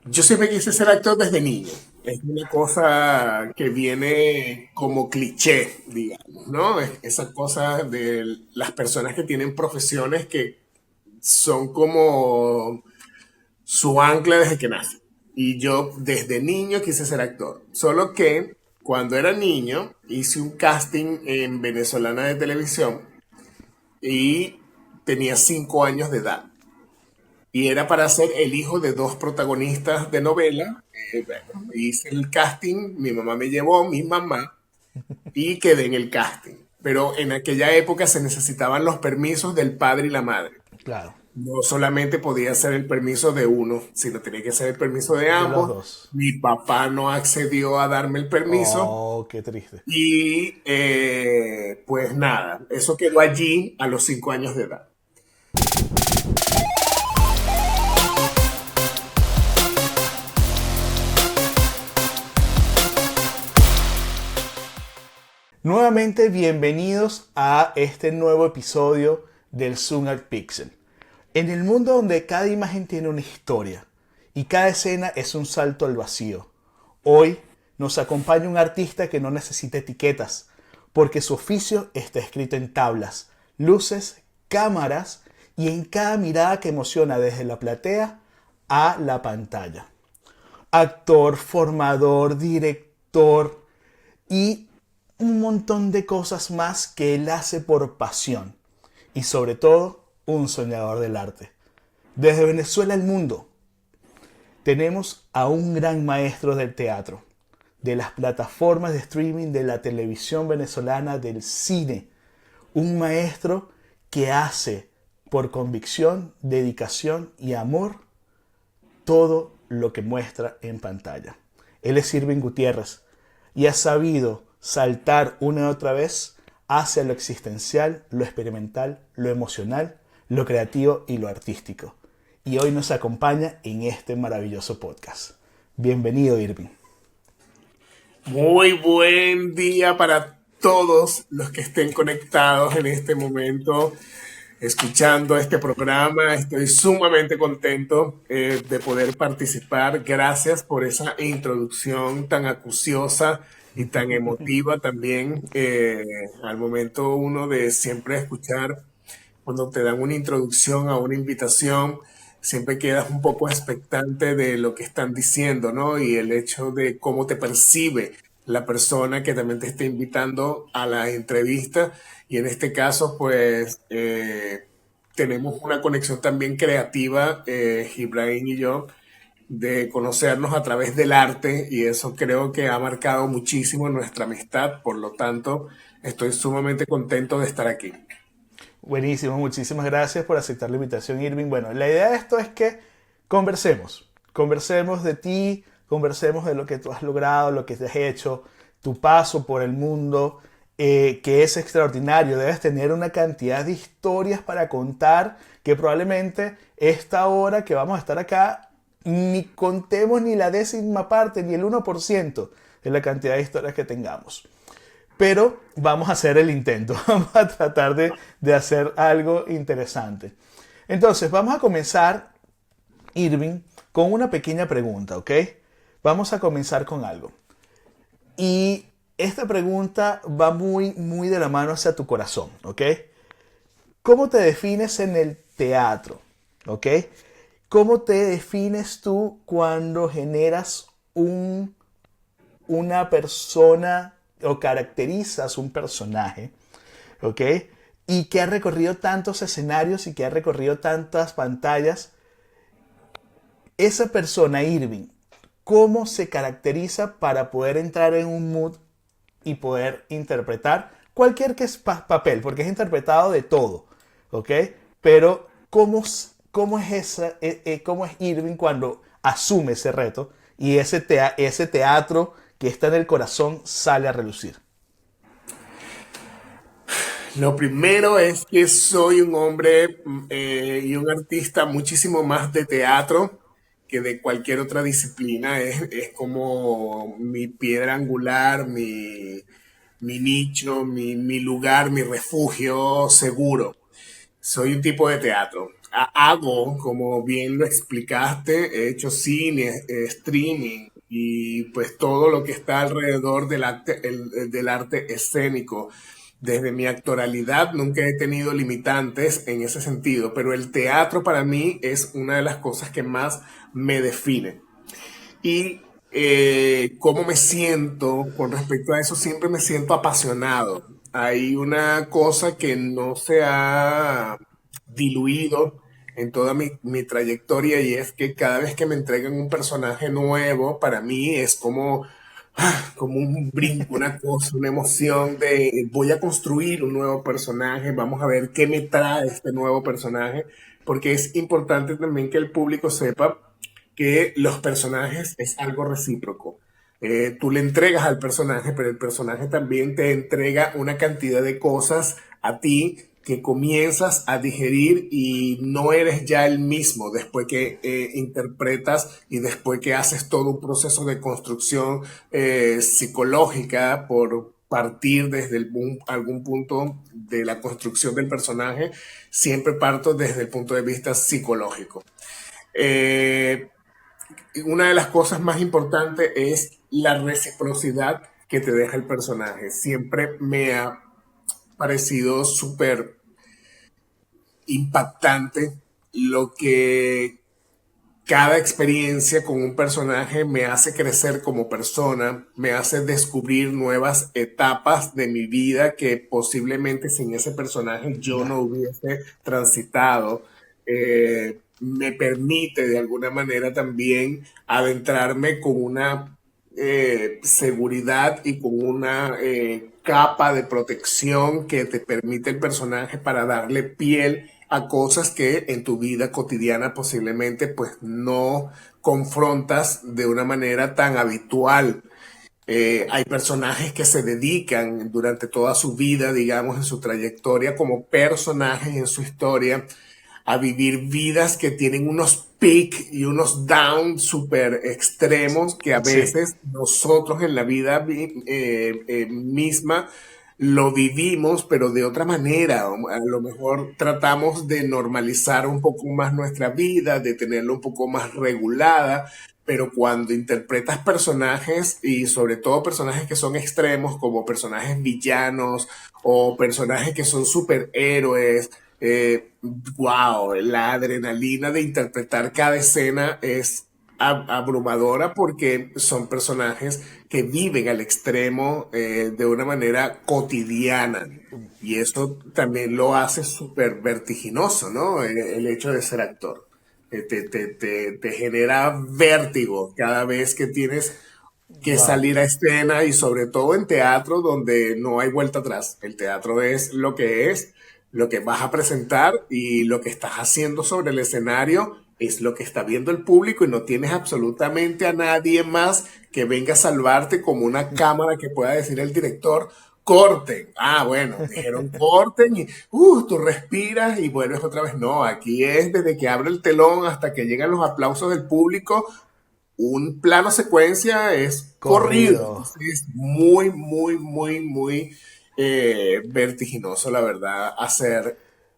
Yo siempre quise ser actor desde niño. Es una cosa que viene como cliché, digamos, ¿no? Esa cosa de las personas que tienen profesiones que son como su ancla desde que nacen. Y yo desde niño quise ser actor. Solo que cuando era niño hice un casting en Venezolana de Televisión y tenía 5 años de edad. Y era para ser el hijo de dos protagonistas de novela. Bueno, hice el casting, mi mamá me llevó, mi mamá, y quedé en el casting. Pero en aquella época se necesitaban los permisos del padre y la madre. Claro, No solamente podía ser el permiso de uno, sino tenía que ser el permiso de de los ambos. dos. Mi papá no accedió a darme el permiso Oh, qué triste. y pues nada, eso quedó allí a los 5 años de edad. Nuevamente, bienvenidos a este nuevo episodio del Zoom at Pixel. En el mundo donde cada imagen tiene una historia y cada escena es un salto al vacío, hoy nos acompaña un artista que no necesita etiquetas, porque su oficio está escrito en tablas, luces, cámaras y en cada mirada que emociona desde la platea a la pantalla. Actor, formador, director y un montón de cosas más que él hace por pasión y sobre todo un soñador del arte. Desde Venezuela al mundo tenemos a un gran maestro del teatro, de las plataformas de streaming, de la televisión venezolana, del cine, un maestro que hace por convicción, dedicación y amor todo lo que muestra en pantalla. Él es Irving Gutiérrez y ha sabido saltar una y otra vez hacia lo existencial, lo experimental, lo emocional, lo creativo y lo artístico. Y hoy nos acompaña en este maravilloso podcast. Bienvenido, Irving. Muy buen día para todos los que estén conectados en este momento, escuchando este programa. Estoy sumamente contento de poder participar. Gracias por esa introducción tan acuciosa y tan emotiva también al momento uno de siempre escuchar cuando te dan una introducción a una invitación, siempre quedas un poco expectante de lo que están diciendo, ¿no? Y el hecho de cómo te percibe la persona que también te está invitando a la entrevista. Y en este caso, pues, tenemos una conexión también creativa, Ibrahim y yo, de conocernos a través del arte y eso creo que ha marcado muchísimo nuestra amistad. Por lo tanto, estoy sumamente contento de estar aquí. Buenísimo, muchísimas gracias por aceptar la invitación, Irving. Bueno, la idea de esto es que conversemos de ti, conversemos de lo que tú has logrado, lo que te has hecho, tu paso por el mundo, que es extraordinario. Debes tener una cantidad de historias para contar que probablemente esta hora que vamos a estar acá ni contemos ni la décima parte, ni el 1% de la cantidad de historias que tengamos. Pero vamos a hacer el intento, vamos a tratar de hacer algo interesante. Entonces, vamos a comenzar, Irving, con una pequeña pregunta, ¿ok? Vamos a comenzar con algo. Y esta pregunta va muy de la mano hacia tu corazón, ¿ok? ¿Cómo te defines en el teatro? ¿Ok? ¿Cómo te defines tú cuando generas una persona o caracterizas un personaje, ¿ok? Y que ha recorrido tantos escenarios y que ha recorrido tantas pantallas, esa persona, Irving, ¿cómo se caracteriza para poder entrar en un mood y poder interpretar cualquier que es papel? Porque es interpretado de todo, ¿ok? Pero ¿cómo es, cómo es Irving cuando asume ese reto y ese teatro que está en el corazón sale a relucir? Lo primero es que soy un hombre y un artista muchísimo más de teatro que de cualquier otra disciplina. Es como mi piedra angular, mi nicho, mi lugar, mi refugio seguro. Soy un tipo de teatro. hago, como bien lo explicaste, he hecho cine, streaming y pues todo lo que está alrededor del arte escénico. Desde mi actoralidad nunca he tenido limitantes en ese sentido, pero el teatro para mí es una de las cosas que más me define. Y cómo me siento con respecto a eso, siempre me siento apasionado. Hay una cosa que no se ha diluido en toda mi trayectoria y es que cada vez que me entregan un personaje nuevo, para mí es como un brinco, una cosa, una emoción de voy a construir un nuevo personaje, vamos a ver qué me trae este nuevo personaje, porque es importante también que el público sepa que los personajes es algo recíproco. Tú le entregas al personaje, pero el personaje también te entrega una cantidad de cosas a ti que comienzas a digerir y no eres ya el mismo después que interpretas y después que haces todo un proceso de construcción psicológica por partir desde algún punto de la construcción del personaje, siempre parto desde el punto de vista psicológico. Eh, una de las cosas más importantes es la reciprocidad que te deja el personaje. Siempre me ha parecido súper impactante lo que cada experiencia con un personaje me hace crecer como persona, me hace descubrir nuevas etapas de mi vida que posiblemente sin ese personaje yo no hubiese transitado. Me permite de alguna manera también adentrarme con una seguridad y con una capa de protección que te permite el personaje para darle piel a cosas que en tu vida cotidiana posiblemente pues no confrontas de una manera tan habitual. Hay personajes que se dedican durante toda su vida, digamos, en su trayectoria como personajes en su historia a vivir vidas que tienen unos peak y unos down súper extremos que a Sí, veces nosotros en la vida misma lo vivimos, pero de otra manera. A lo mejor tratamos de normalizar un poco más nuestra vida, de tenerla un poco más regulada, pero cuando interpretas personajes y sobre todo personajes que son extremos, como personajes villanos o personajes que son superhéroes, wow, la adrenalina de interpretar cada escena es abrumadora porque son personajes que viven al extremo de una manera cotidiana. Y eso también lo hace súper vertiginoso, ¿no? El hecho de ser actor. Te genera vértigo cada vez que tienes que wow. salir a escena y sobre todo en teatro donde no hay vuelta atrás. El teatro es, lo que vas a presentar y lo que estás haciendo sobre el escenario es lo que está viendo el público y no tienes absolutamente a nadie más que venga a salvarte como una cámara que pueda decir el director, corten. Ah, bueno, dijeron corten y tú respiras y vuelves otra vez. No, aquí es desde que abre el telón hasta que llegan los aplausos del público, un plano secuencia es corrido. Corrido. Entonces es muy, muy, muy, muy vertiginoso, la verdad, hacer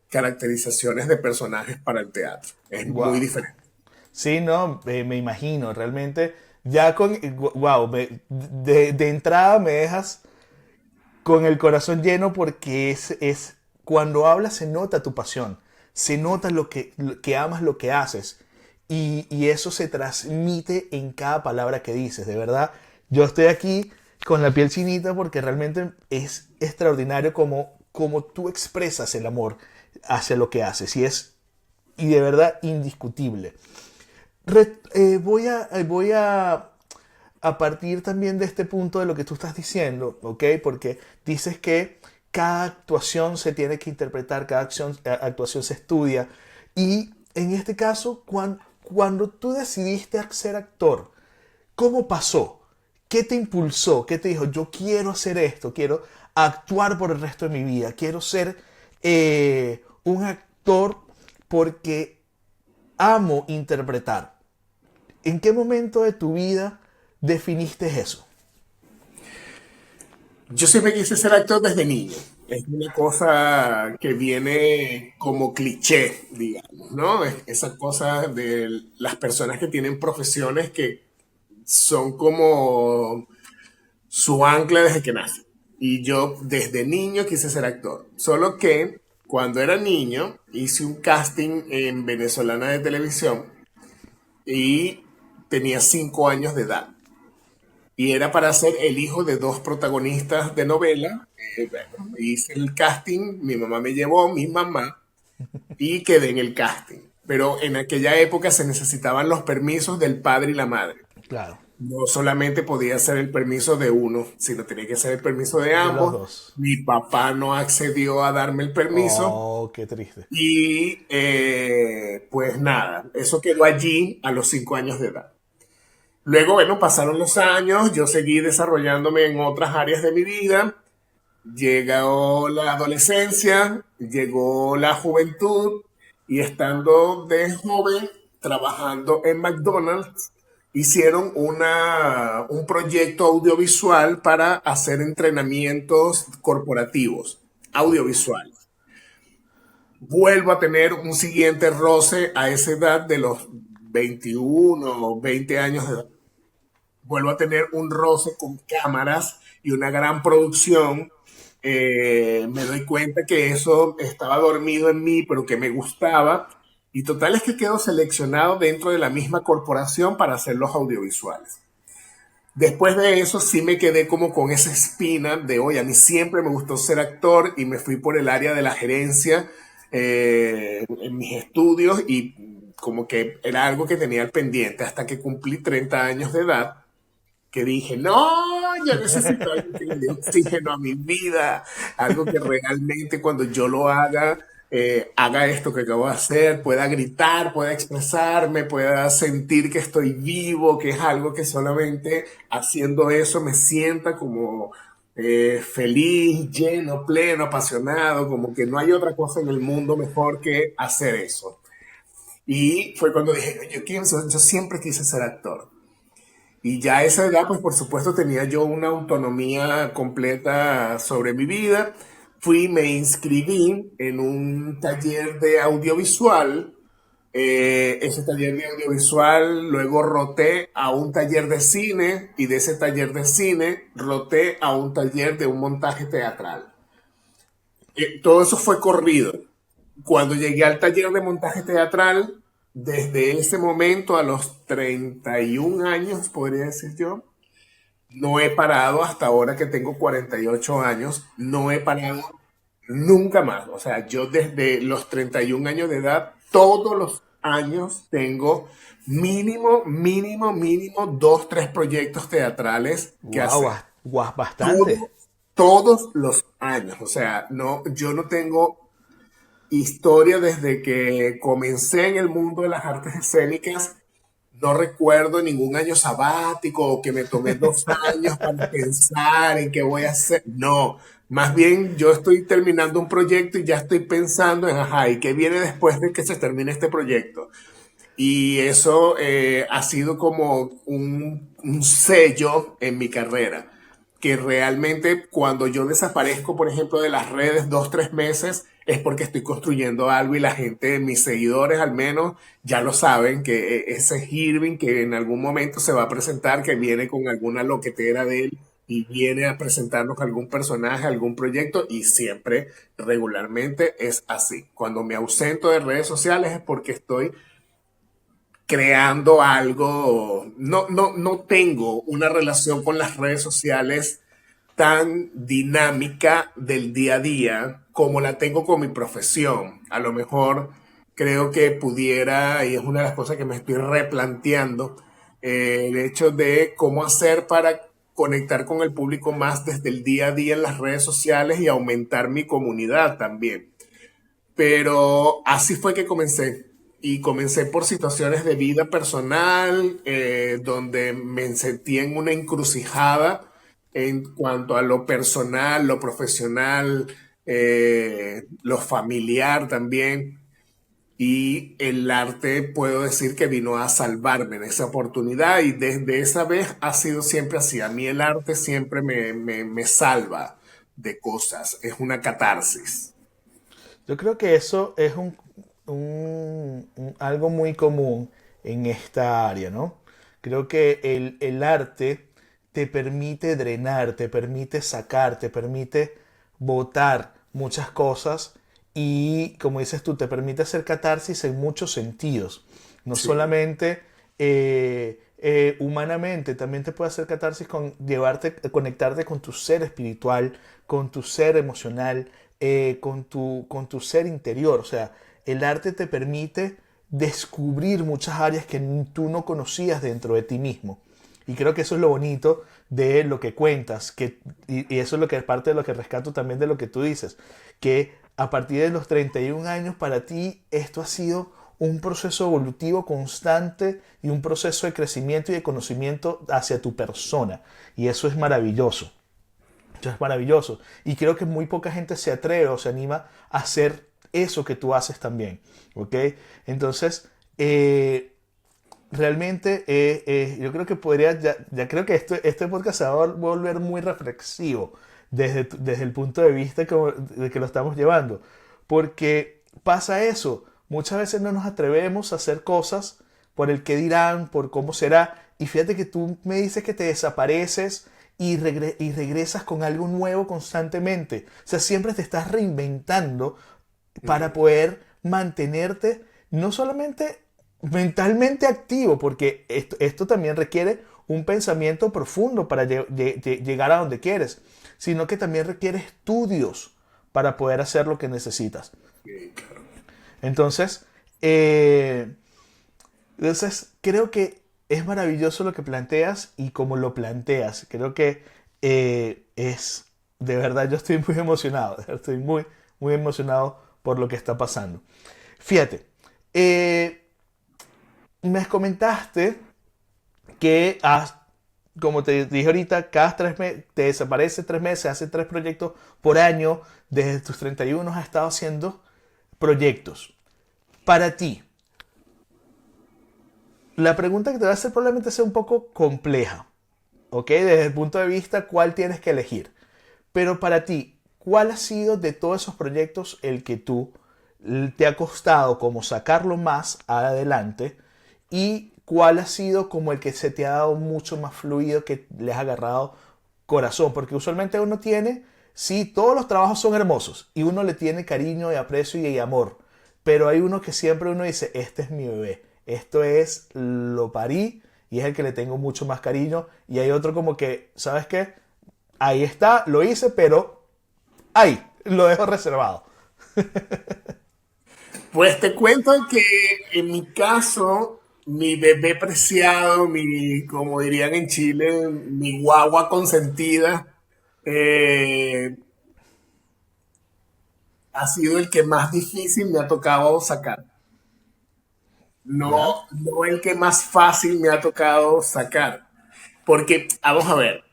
caracterizaciones de personajes para el teatro. Es muy Wow. diferente. Sí, no, me imagino, realmente, ya con, wow, de entrada me dejas con el corazón lleno porque cuando hablas se nota tu pasión, se nota lo que amas, lo que haces y eso se transmite en cada palabra que dices, de verdad. Yo estoy aquí con la piel chinita porque realmente es extraordinario como tú expresas el amor hacia lo que haces y de verdad indiscutible. Voy a partir también de este punto de lo que tú estás diciendo, ¿ok? Porque dices que cada actuación se tiene que interpretar, actuación se estudia. Y en este caso, cuando tú decidiste ser actor, ¿cómo pasó? ¿Qué te impulsó? ¿Qué te dijo? Yo quiero hacer esto, quiero actuar por el resto de mi vida, quiero ser un actor porque amo interpretar. ¿En qué momento de tu vida definiste eso? Yo siempre quise ser actor desde niño. es una cosa que viene como cliché, digamos, ¿no? Es esa cosa de las personas que tienen profesiones que son como su ancla desde que nace. Y yo desde niño quise ser actor. Solo que cuando era niño hice un casting en Venezolana de Televisión y tenía 5 años de edad. Y era para ser el hijo de dos protagonistas de novela. Bueno, hice el casting, mi mamá me llevó, mi mamá, y quedé en el casting. Pero en aquella época se necesitaban los permisos del padre y la madre. Claro, No solamente podía ser el permiso de uno, sino tenía que ser el permiso de de los ambos. dos. Mi papá no accedió a darme el permiso Oh, qué triste. y pues nada, eso quedó allí a los 5 años de edad. Luego, bueno, pasaron los años, yo seguí desarrollándome en otras áreas de mi vida, llegó la adolescencia, llegó la juventud y estando de joven trabajando en McDonald's, hicieron un proyecto audiovisual para hacer entrenamientos corporativos, audiovisuales. Vuelvo a tener un siguiente roce a esa edad de los 21 o 20 años de edad. Vuelvo a tener un roce con cámaras y una gran producción. Me doy cuenta que eso estaba dormido en mí, pero que me gustaba. Y total es que quedo seleccionado dentro de la misma corporación para hacer los audiovisuales. Después de eso sí me quedé como con esa espina de, oye, a mí siempre me gustó ser actor y me fui por el área de la gerencia en mis estudios y como que era algo que tenía al pendiente hasta que cumplí 30 años de edad que dije, no, yo necesito algo que le dé oxígeno a mi vida, algo que realmente cuando yo lo haga, haga esto que acabo de hacer, pueda gritar, pueda expresarme, pueda sentir que estoy vivo, que es algo que solamente haciendo eso me sienta como feliz, lleno, pleno, apasionado, como que no hay otra cosa en el mundo mejor que hacer eso. Y fue cuando dije, yo siempre quise ser actor. Y ya a esa edad, pues por supuesto tenía yo una autonomía completa sobre mi vida. Fui, me inscribí en un taller de audiovisual. Ese taller de audiovisual luego roté a un taller de cine y de ese taller de cine roté a un taller de un montaje teatral. Todo eso fue corrido. Cuando llegué al taller de montaje teatral, desde ese momento a los 31 años, podría decir yo, no he parado hasta ahora que tengo 48 años, no he parado nunca más. O sea, yo desde los 31 años de edad, todos los años tengo mínimo, dos, tres proyectos teatrales que Wow, hacer. bastante. Todos, todos los años. O sea, no, yo no tengo historia desde que comencé en el mundo de las artes escénicas. No recuerdo ningún año sabático o que me tomé 2 años para pensar en qué voy a hacer. No, más bien yo estoy terminando un proyecto y ya estoy pensando en, ajá, ¿y qué viene después de que se termine este proyecto? Y eso ha sido como un sello en mi carrera, que realmente cuando yo desaparezco, por ejemplo, de las redes 2, 3 meses, es porque estoy construyendo algo y la gente, mis seguidores al menos, ya lo saben, que ese Irving que en algún momento se va a presentar, que viene con alguna loquetera de él y viene a presentarnos algún personaje, algún proyecto y siempre, regularmente es así. Cuando me ausento de redes sociales es porque estoy creando algo. No tengo una relación con las redes sociales tan dinámica del día a día como la tengo con mi profesión. A lo mejor creo que pudiera, y es una de las cosas que me estoy replanteando, el hecho de cómo hacer para conectar con el público más desde el día a día en las redes sociales y aumentar mi comunidad también. Pero así fue que comencé. Y comencé por situaciones de vida personal, donde me sentí en una encrucijada en cuanto a lo personal, lo profesional, lo familiar también. Y el arte puedo decir que vino a salvarme en esa oportunidad y desde esa vez ha sido siempre así. A mí el arte siempre me salva de cosas, es una catarsis. Yo creo que eso es algo muy común en esta área, ¿no? Creo que el arte te permite drenar, te permite sacar, te permite botar muchas cosas y, como dices tú, te permite hacer catarsis en muchos sentidos. No Sí, solamente humanamente, también te puede hacer catarsis con llevarte, conectarte con tu ser espiritual, con tu ser emocional, con tu ser interior. O sea, el arte te permite descubrir muchas áreas que tú no conocías dentro de ti mismo. Y creo que eso es lo bonito de lo que cuentas, y eso es lo que es parte de lo que rescato también de lo que tú dices, que a partir de los 31 años para ti esto ha sido un proceso evolutivo constante y un proceso de crecimiento y de conocimiento hacia tu persona. Y eso es maravilloso. Eso es maravilloso. Y creo que muy poca gente se atreve o se anima a hacer eso que tú haces también. ¿Ok? Entonces, realmente yo creo que podría, ya creo que este podcast se va a volver muy reflexivo desde el punto de vista de que lo estamos llevando. Porque pasa eso, muchas veces no nos atrevemos a hacer cosas por el que dirán, por cómo será. Y fíjate que tú me dices que te desapareces y regresas con algo nuevo constantemente. O sea, siempre te estás reinventando para poder mantenerte no solamente mentalmente activo, porque esto también requiere un pensamiento profundo para llegar a donde quieres, sino que también requiere estudios para poder hacer lo que necesitas. claro. Entonces, eh, creo que es maravilloso lo que planteas y cómo lo planteas. Creo que de verdad, yo estoy muy emocionado, estoy muy, muy emocionado por lo que está pasando. Fíjate, eh, me comentaste que como te dije ahorita, cada 3 meses te desaparece 3 meses, hace 3 proyectos por año, desde tus 31 has estado haciendo proyectos. Para ti, la pregunta que te voy a hacer probablemente sea un poco compleja, ¿ok? Desde el punto de vista, ¿cuál tienes que elegir? Pero para ti, ¿cuál ha sido de todos esos proyectos el que tú te ha costado como sacarlo más adelante y cuál ha sido como el que se te ha dado mucho más fluido, que le has agarrado corazón? Porque usualmente uno tiene, sí, todos los trabajos son hermosos y uno le tiene cariño y aprecio y amor, pero hay uno que siempre uno dice, este es mi bebé, esto es, lo parí y es el que le tengo mucho más cariño, y hay otro como que, ¿sabes qué? Ahí está, lo hice, pero ahí, lo dejo reservado. Pues te cuento que en mi caso, mi bebé preciado, como dirían en Chile, mi guagua consentida, eh, ha sido el que más difícil me ha tocado sacar. ¿Ya? No el que más fácil me ha tocado sacar. Porque, vamos a ver,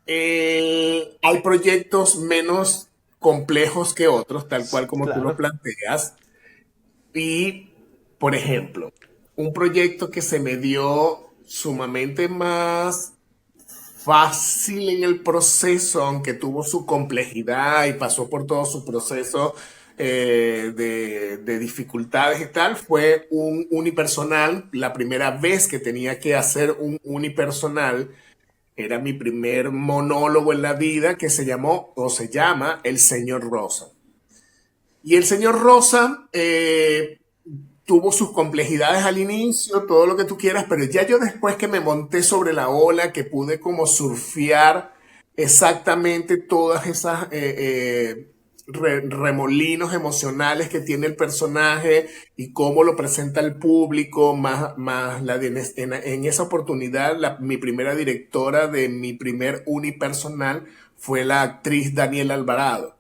hay proyectos menos complejos que otros, tal cual como tú lo Claro, planteas. Y, por ejemplo, un proyecto que se me dio sumamente más fácil en el proceso, aunque tuvo su complejidad y pasó por todo su proceso de dificultades y tal, fue un unipersonal. La primera vez que tenía que hacer un unipersonal era mi primer monólogo en la vida, que se llamó o se llama El Señor Rosa. Y el señor Rosa tuvo sus complejidades al inicio, todo lo que tú quieras, pero ya yo después que me monté sobre la ola, que pude como surfear exactamente todas esas remolinos emocionales que tiene el personaje y cómo lo presenta el público, más en esa oportunidad, mi primera directora de mi primer unipersonal fue la actriz Daniela Alvarado.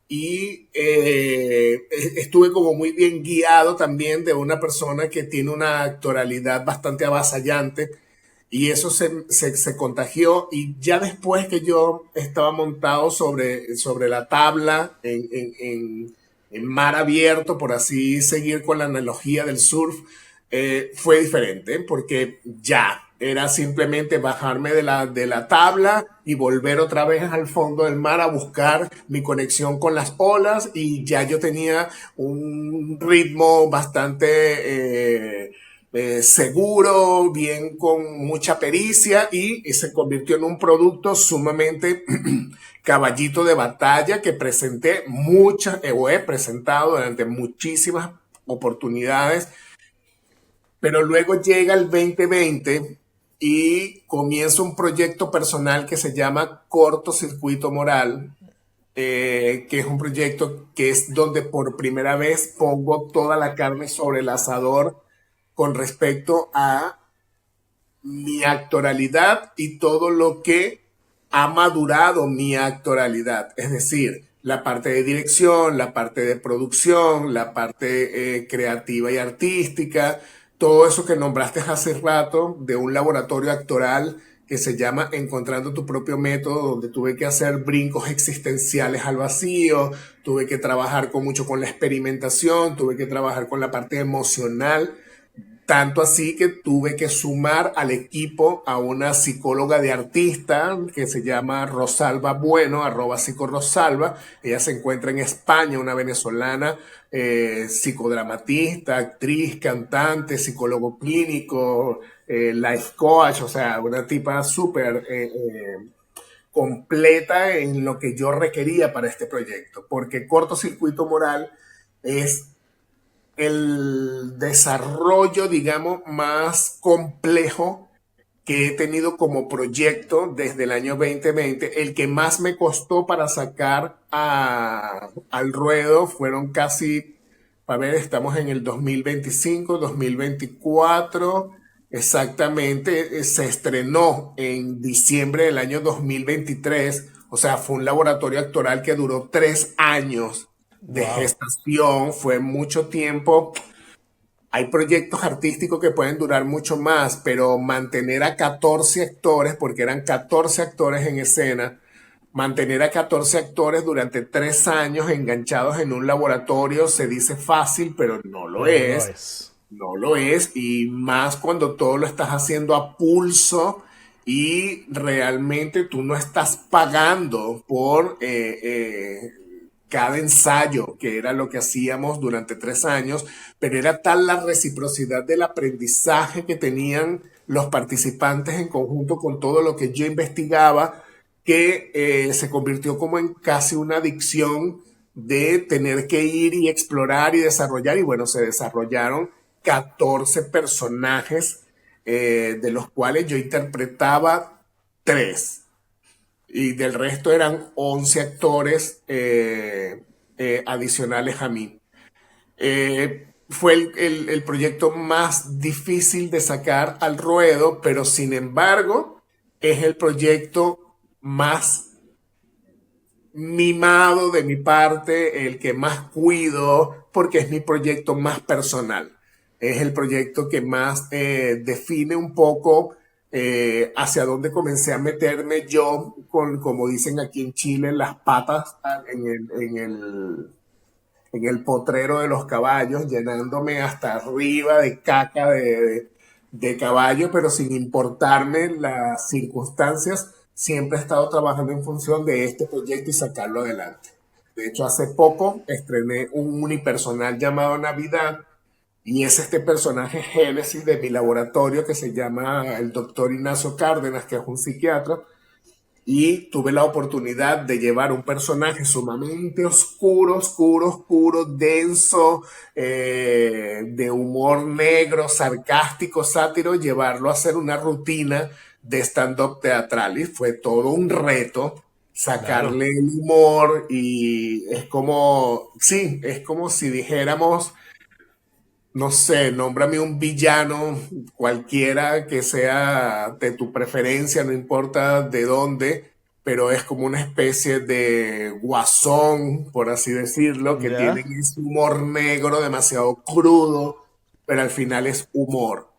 Y estuve como muy bien guiado también de una persona que tiene una actoralidad bastante avasallante, y eso se contagió. Y ya después que yo estaba montado sobre la tabla en mar abierto, por así seguir con la analogía del surf, fue diferente porque ya era simplemente bajarme de la tabla y volver otra vez al fondo del mar a buscar mi conexión con las olas y ya yo tenía un ritmo bastante seguro, bien con mucha pericia y se convirtió en un producto sumamente caballito de batalla que presenté muchas, o he presentado durante muchísimas oportunidades, pero luego llega el 2020 y comienza un proyecto personal que se llama Cortocircuito Moral, que es un proyecto que es donde por primera vez pongo toda la carne sobre el asador con respecto a mi actoralidad y todo lo que ha madurado mi actoralidad. Es decir, la parte de dirección, la parte de producción, la parte creativa y artística, todo eso que nombraste hace rato de un laboratorio actoral que se llama Encontrando tu propio método, donde tuve que hacer brincos existenciales al vacío, tuve que trabajar mucho con la experimentación, tuve que trabajar con la parte emocional, tanto así que tuve que sumar al equipo a una psicóloga de artista que se llama Rosalba Bueno, @psicorosalba. Ella se encuentra en España, una venezolana, psicodramatista, actriz, cantante, psicólogo clínico, life coach, o sea, una tipa súper completa en lo que yo requería para este proyecto, porque Cortocircuito Moral es el desarrollo, digamos, más complejo que he tenido como proyecto desde el año 2020. El que más me costó para sacar al ruedo fueron casi, a ver, estamos en el 2025, 2024, exactamente, se estrenó en diciembre del año 2023, o sea, fue un laboratorio actoral que duró 3 años de Wow, gestación, fue mucho tiempo. Hay proyectos artísticos que pueden durar mucho más, pero mantener a 14 actores, porque eran 14 actores en escena, mantener a 14 actores durante 3 años enganchados en un laboratorio se dice fácil, pero no lo pero no lo es. es. No lo es, y más cuando todo lo estás haciendo a pulso y realmente tú no estás pagando por cada ensayo, que era lo que hacíamos durante 3 años, pero era tal la reciprocidad del aprendizaje que tenían los participantes en conjunto con todo lo que yo investigaba, que se convirtió como en casi una adicción de tener que ir y explorar y desarrollar, y bueno, se desarrollaron 14 personajes, de los cuales yo interpretaba tres y del resto eran 11 actores adicionales a mí. Fue el proyecto más difícil de sacar al ruedo, pero sin embargo es el proyecto más mimado de mi parte, el que más cuido, porque es mi proyecto más personal. Es el proyecto que más define un poco hacia dónde comencé a meterme yo, con, como dicen aquí en Chile, las patas en el potrero de los caballos, llenándome hasta arriba de caca de caballo, pero sin importarme las circunstancias, siempre he estado trabajando en función de este proyecto y sacarlo adelante. De hecho, hace poco estrené un unipersonal llamado Navidad y es este personaje génesis de mi laboratorio que se llama el doctor Ignacio Cárdenas, que es un psiquiatra, y tuve la oportunidad de llevar un personaje sumamente oscuro, oscuro, oscuro, denso, de humor negro, sarcástico, sátiro, llevarlo a hacer una rutina de stand-up teatral. Y fue todo un reto Claro, sacarle el humor y es como, sí, es como si dijéramos, no sé, nómbrame un villano cualquiera que sea de tu preferencia, no importa de dónde, pero es como una especie de guasón, por así decirlo, que tienen ya, ese humor negro demasiado crudo, pero al final es humor.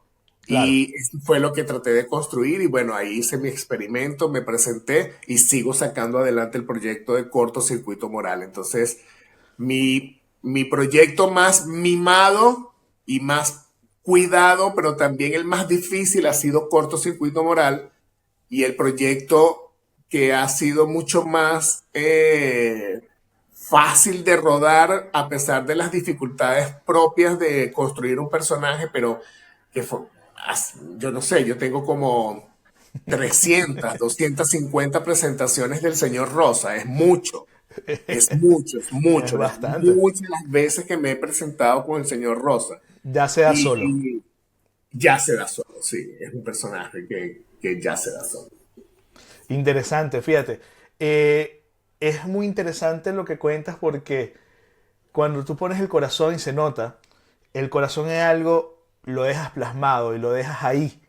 claro. Y eso fue lo que traté de construir y bueno, ahí hice mi experimento, me presenté y sigo sacando adelante el proyecto de Cortocircuito Moral. Entonces, mi proyecto más mimado y más cuidado, pero también el más difícil ha sido Cortocircuito Moral y el proyecto que ha sido mucho más fácil de rodar a pesar de las dificultades propias de construir un personaje, pero que fue, yo no sé, yo tengo como 300, 250 presentaciones del señor Rosa, es mucho. Es mucho, es Es mucho, es bastante. muchas las veces que me he presentado con el señor Rosa. Ya sea solo. Y ya se da solo, sí, es un personaje que ya se da solo. Interesante, fíjate. Es muy interesante lo que cuentas porque cuando tú pones el corazón y se nota, el corazón es algo, lo dejas plasmado y lo dejas ahí.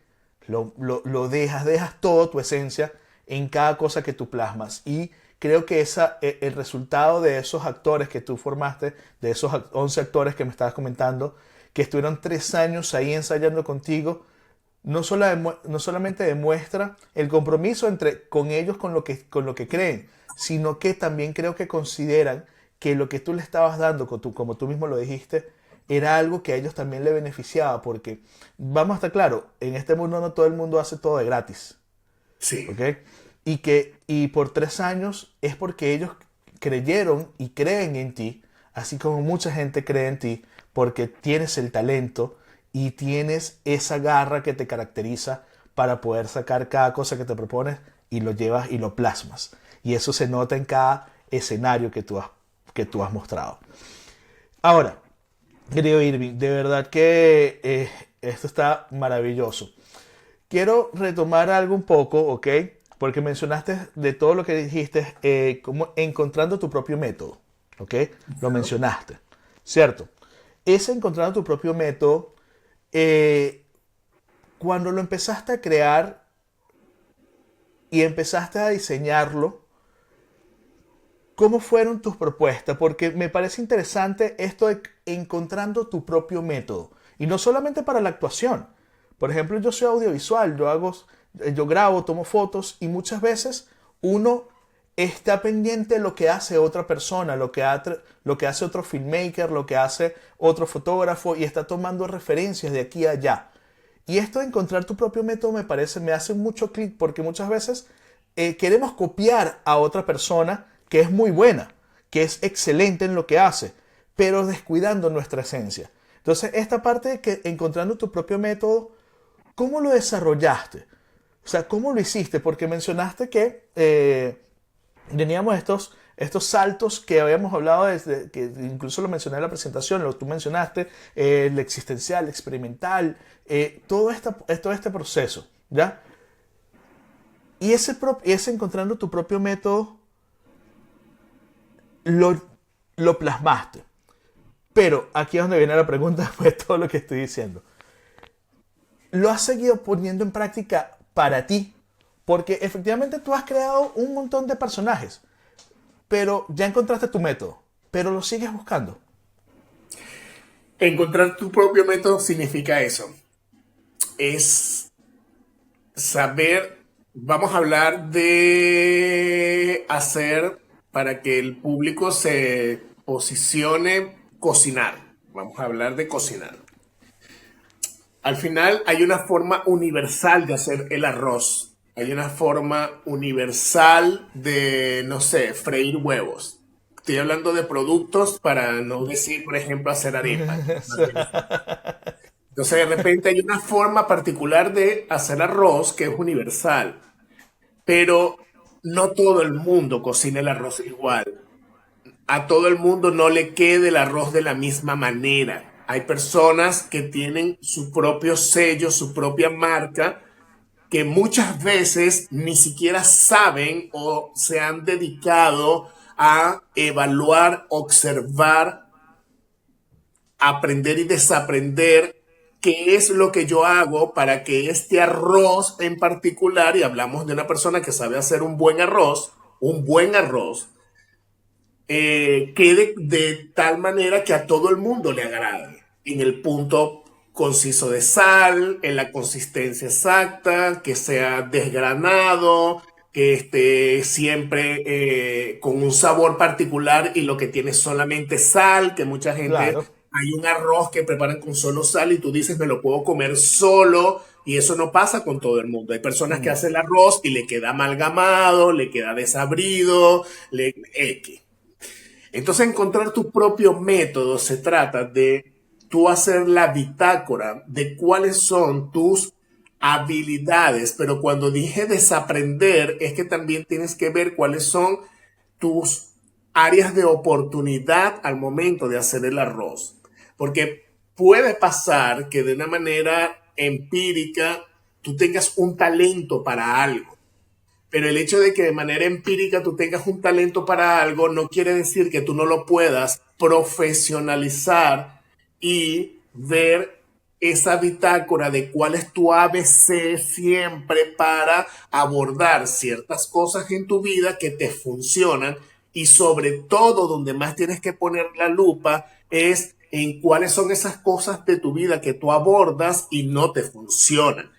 Lo dejas toda tu esencia en cada cosa que tú plasmas. Y creo que el resultado de esos actores que tú formaste, de esos 11 actores que me estabas comentando, que estuvieron 3 años ahí ensayando contigo, no solamente demuestra el compromiso con ellos con lo que creen, sino que también creo que consideran que lo que tú le estabas dando, como tú mismo lo dijiste, era algo que a ellos también le beneficiaba, porque vamos a estar claro, en este mundo no todo el mundo hace todo de gratis, Sí, ¿ok? Y por 3 años es porque ellos creyeron y creen en ti, así como mucha gente cree en ti, porque tienes el talento y tienes esa garra que te caracteriza para poder sacar cada cosa que te propones y lo llevas y lo plasmas. Y eso se nota en cada escenario que tú has mostrado. Ahora, querido Irving, de verdad que esto está maravilloso. Quiero retomar algo un poco, ¿ok? Porque mencionaste de todo lo que dijiste, como encontrando tu propio método, ¿ok? Lo mencionaste, ¿cierto? Ese encontrando tu propio método, eh, cuando lo empezaste a crear y empezaste a diseñarlo, ¿cómo fueron tus propuestas? Porque me parece interesante esto de encontrando tu propio método. Y no solamente para la actuación. Por ejemplo, yo soy audiovisual, yo grabo, tomo fotos y muchas veces uno está pendiente de lo que hace otra persona, lo que hace otro filmmaker, lo que hace otro fotógrafo y está tomando referencias de aquí a allá. Y esto de encontrar tu propio método me hace mucho clic porque muchas veces queremos copiar a otra persona que es muy buena, que es excelente en lo que hace, pero descuidando nuestra esencia. Entonces, esta parte de que encontrando tu propio método, ¿cómo lo desarrollaste? O sea, ¿cómo lo hiciste? Porque mencionaste que teníamos estos saltos que habíamos hablado desde, que incluso lo mencioné en la presentación, tú mencionaste, el existencial, el experimental, todo este proceso, ¿ya? Y ese encontrando tu propio método, lo, lo plasmaste. Pero aquí es donde viene la pregunta después de todo lo que estoy diciendo. ¿Lo has seguido poniendo en práctica para ti? Porque efectivamente tú has creado un montón de personajes, pero ya encontraste tu método, pero lo sigues buscando. encontrar tu propio método significa eso. Es saber, vamos a hablar de hacer para que el público se posicione cocinar. Vamos a hablar de cocinar. Al final hay una forma universal de hacer el arroz. Hay una forma universal de, no sé, freír huevos. Estoy hablando de productos para no decir, por ejemplo, hacer arepas. Entonces, de repente hay una forma particular de hacer arroz que es universal, pero no todo el mundo cocina el arroz igual. A todo el mundo no le quede el arroz de la misma manera. Hay personas que tienen su propio sello, su propia marca, que muchas veces ni siquiera saben o se han dedicado a evaluar, observar, aprender y desaprender qué es lo que yo hago para que este arroz en particular, y hablamos de una persona que sabe hacer un buen arroz, quede de tal manera que a todo el mundo le agrade. En el punto conciso de sal, en la consistencia exacta, que sea desgranado, que esté siempre con un sabor particular y lo que tiene es solamente sal, que mucha gente Claro. hay un arroz que preparan con solo sal y tú dices, me lo puedo comer solo. Y eso no pasa con todo el mundo. Hay personas que Mm, hacen el arroz y le queda amalgamado, le queda desabrido, X. Entonces, encontrar tu propio método se trata de tú hacer la bitácora de cuáles son tus habilidades, pero cuando dije desaprender es que también tienes que ver cuáles son tus áreas de oportunidad al momento de hacer el arroz. Porque puede pasar que de una manera empírica tú tengas un talento para algo, pero el hecho de que de manera empírica tú tengas un talento para algo no quiere decir que tú no lo puedas profesionalizar y ver esa bitácora de cuál es tu ABC siempre para abordar ciertas cosas en tu vida que te funcionan, y sobre todo donde más tienes que poner la lupa es en cuáles son esas cosas de tu vida que tú abordas y no te funcionan.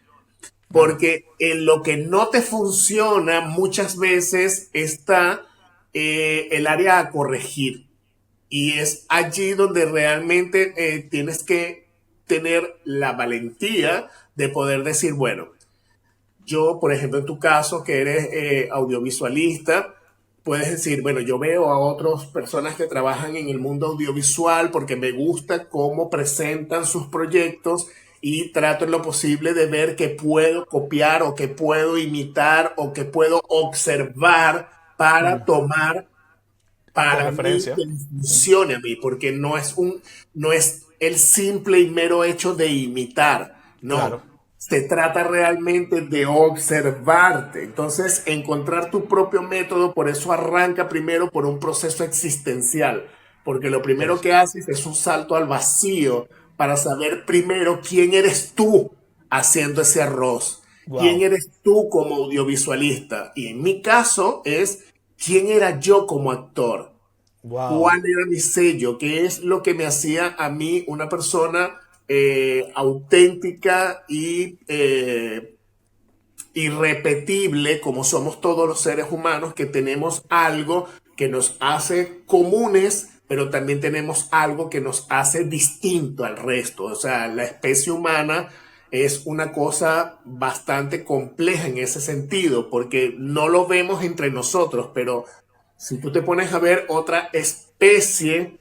claro. Porque en lo que no te funciona muchas veces está el área a corregir. Y es allí donde realmente tienes que tener la valentía de poder decir, bueno, yo, por ejemplo, en tu caso, que eres audiovisualista, puedes decir, bueno, yo veo a otras personas que trabajan en el mundo audiovisual porque me gusta cómo presentan sus proyectos y trato en lo posible de ver qué puedo copiar o qué puedo imitar o qué puedo observar Mm, para tomar de para mí referencia. que me Mm, funcione a mí, porque no es el simple y mero hecho de imitar, claro. no. Se trata realmente de observarte. Entonces, encontrar tu propio método, por eso arranca primero por un proceso existencial, porque lo primero Eso. que haces es un salto al vacío para saber primero quién eres tú haciendo ese arroz, quién Wow. eres tú como audiovisualista. Y en mi caso es quién era yo como actor, Wow. cuál era mi sello, qué es lo que me hacía a mí una persona auténtica y irrepetible, como somos todos los seres humanos, que tenemos algo que nos hace comunes, pero también tenemos algo que nos hace distinto al resto. O sea, la especie humana es una cosa bastante compleja en ese sentido, porque no lo vemos entre nosotros, pero si tú te pones a ver otra especie,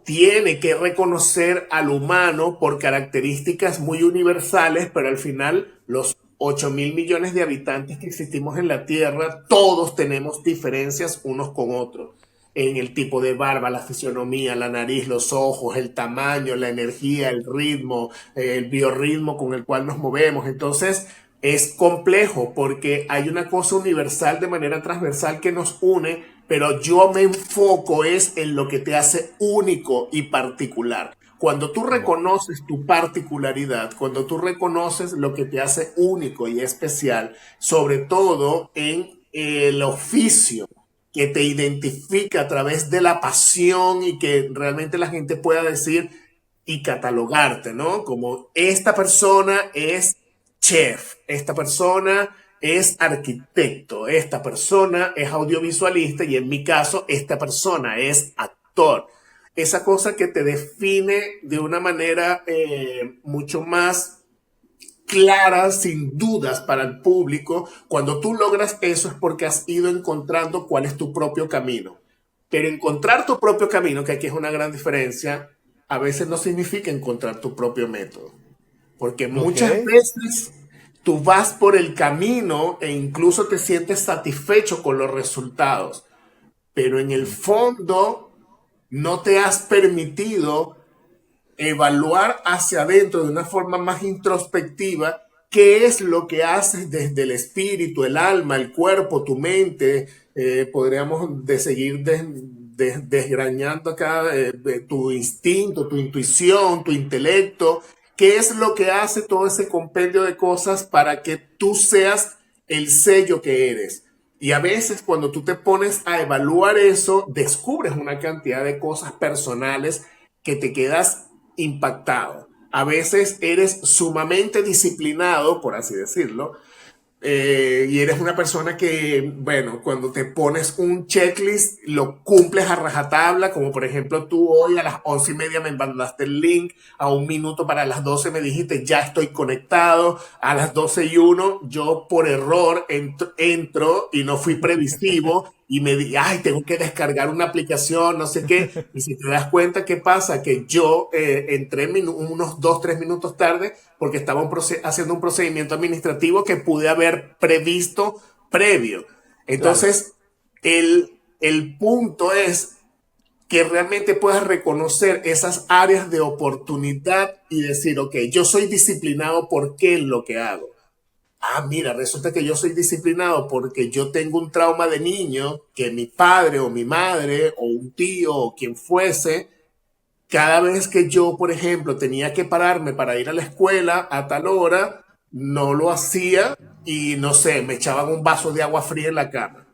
tiene que reconocer al humano por características muy universales, pero al final los 8.000 millones de habitantes que existimos en la Tierra, todos tenemos diferencias unos con otros. En el tipo de barba, la fisionomía, la nariz, los ojos, el tamaño, la energía, el ritmo, el biorritmo con el cual nos movemos. Entonces, es complejo porque hay una cosa universal de manera transversal que nos une, pero yo me enfoco es en lo que te hace único y particular. Cuando tú Wow. reconoces tu particularidad, cuando tú reconoces lo que te hace único y especial, sobre todo en el oficio que te identifica a través de la pasión y que realmente la gente pueda decir y catalogarte, ¿no? Como esta persona es chef, esta persona es arquitecto, esta persona es audiovisualista y en mi caso esta persona es actor. Esa cosa que te define de una manera mucho más clara, sin dudas para el público. Cuando tú logras eso es porque has ido encontrando cuál es tu propio camino. Pero encontrar tu propio camino, que aquí es una gran diferencia, a veces no significa encontrar tu propio método. Porque Ok. muchas veces tú vas por el camino e incluso te sientes satisfecho con los resultados, pero en el Mm, fondo no te has permitido evaluar hacia adentro de una forma más introspectiva qué es lo que haces desde el espíritu, el alma, el cuerpo, tu mente. Podríamos de seguir desgrañando acá tu instinto, tu intuición, tu intelecto. ¿Qué es lo que hace todo ese compendio de cosas para que tú seas el sello que eres? Y a veces cuando tú te pones a evaluar eso, descubres una cantidad de cosas personales que te quedas impactado. A veces eres sumamente disciplinado, por así decirlo, y eres una persona que, bueno, cuando te pones un checklist, lo cumples a rajatabla, como por ejemplo tú hoy a las 11:30 me mandaste el link, a 1 minuto para las 12 me dijiste ya estoy conectado, a las 12:01 yo por error entro y no fui previsivo y me di, ay, tengo que descargar una aplicación, no sé qué, y si te das cuenta, ¿qué pasa? Que yo entré unos 2, 3 minutos tarde porque estaba haciendo un procedimiento administrativo que pude haber previsto previo. Claro. Entonces, el punto es que realmente puedas reconocer esas áreas de oportunidad y decir, ok, yo soy disciplinado porque en lo que hago. Ah, mira, resulta que yo soy disciplinado porque yo tengo un trauma de niño que mi padre o mi madre o un tío o quien fuese, cada vez que yo, por ejemplo, tenía que pararme para ir a la escuela a tal hora, no lo hacía y no sé, me echaban un vaso de agua fría en la cama.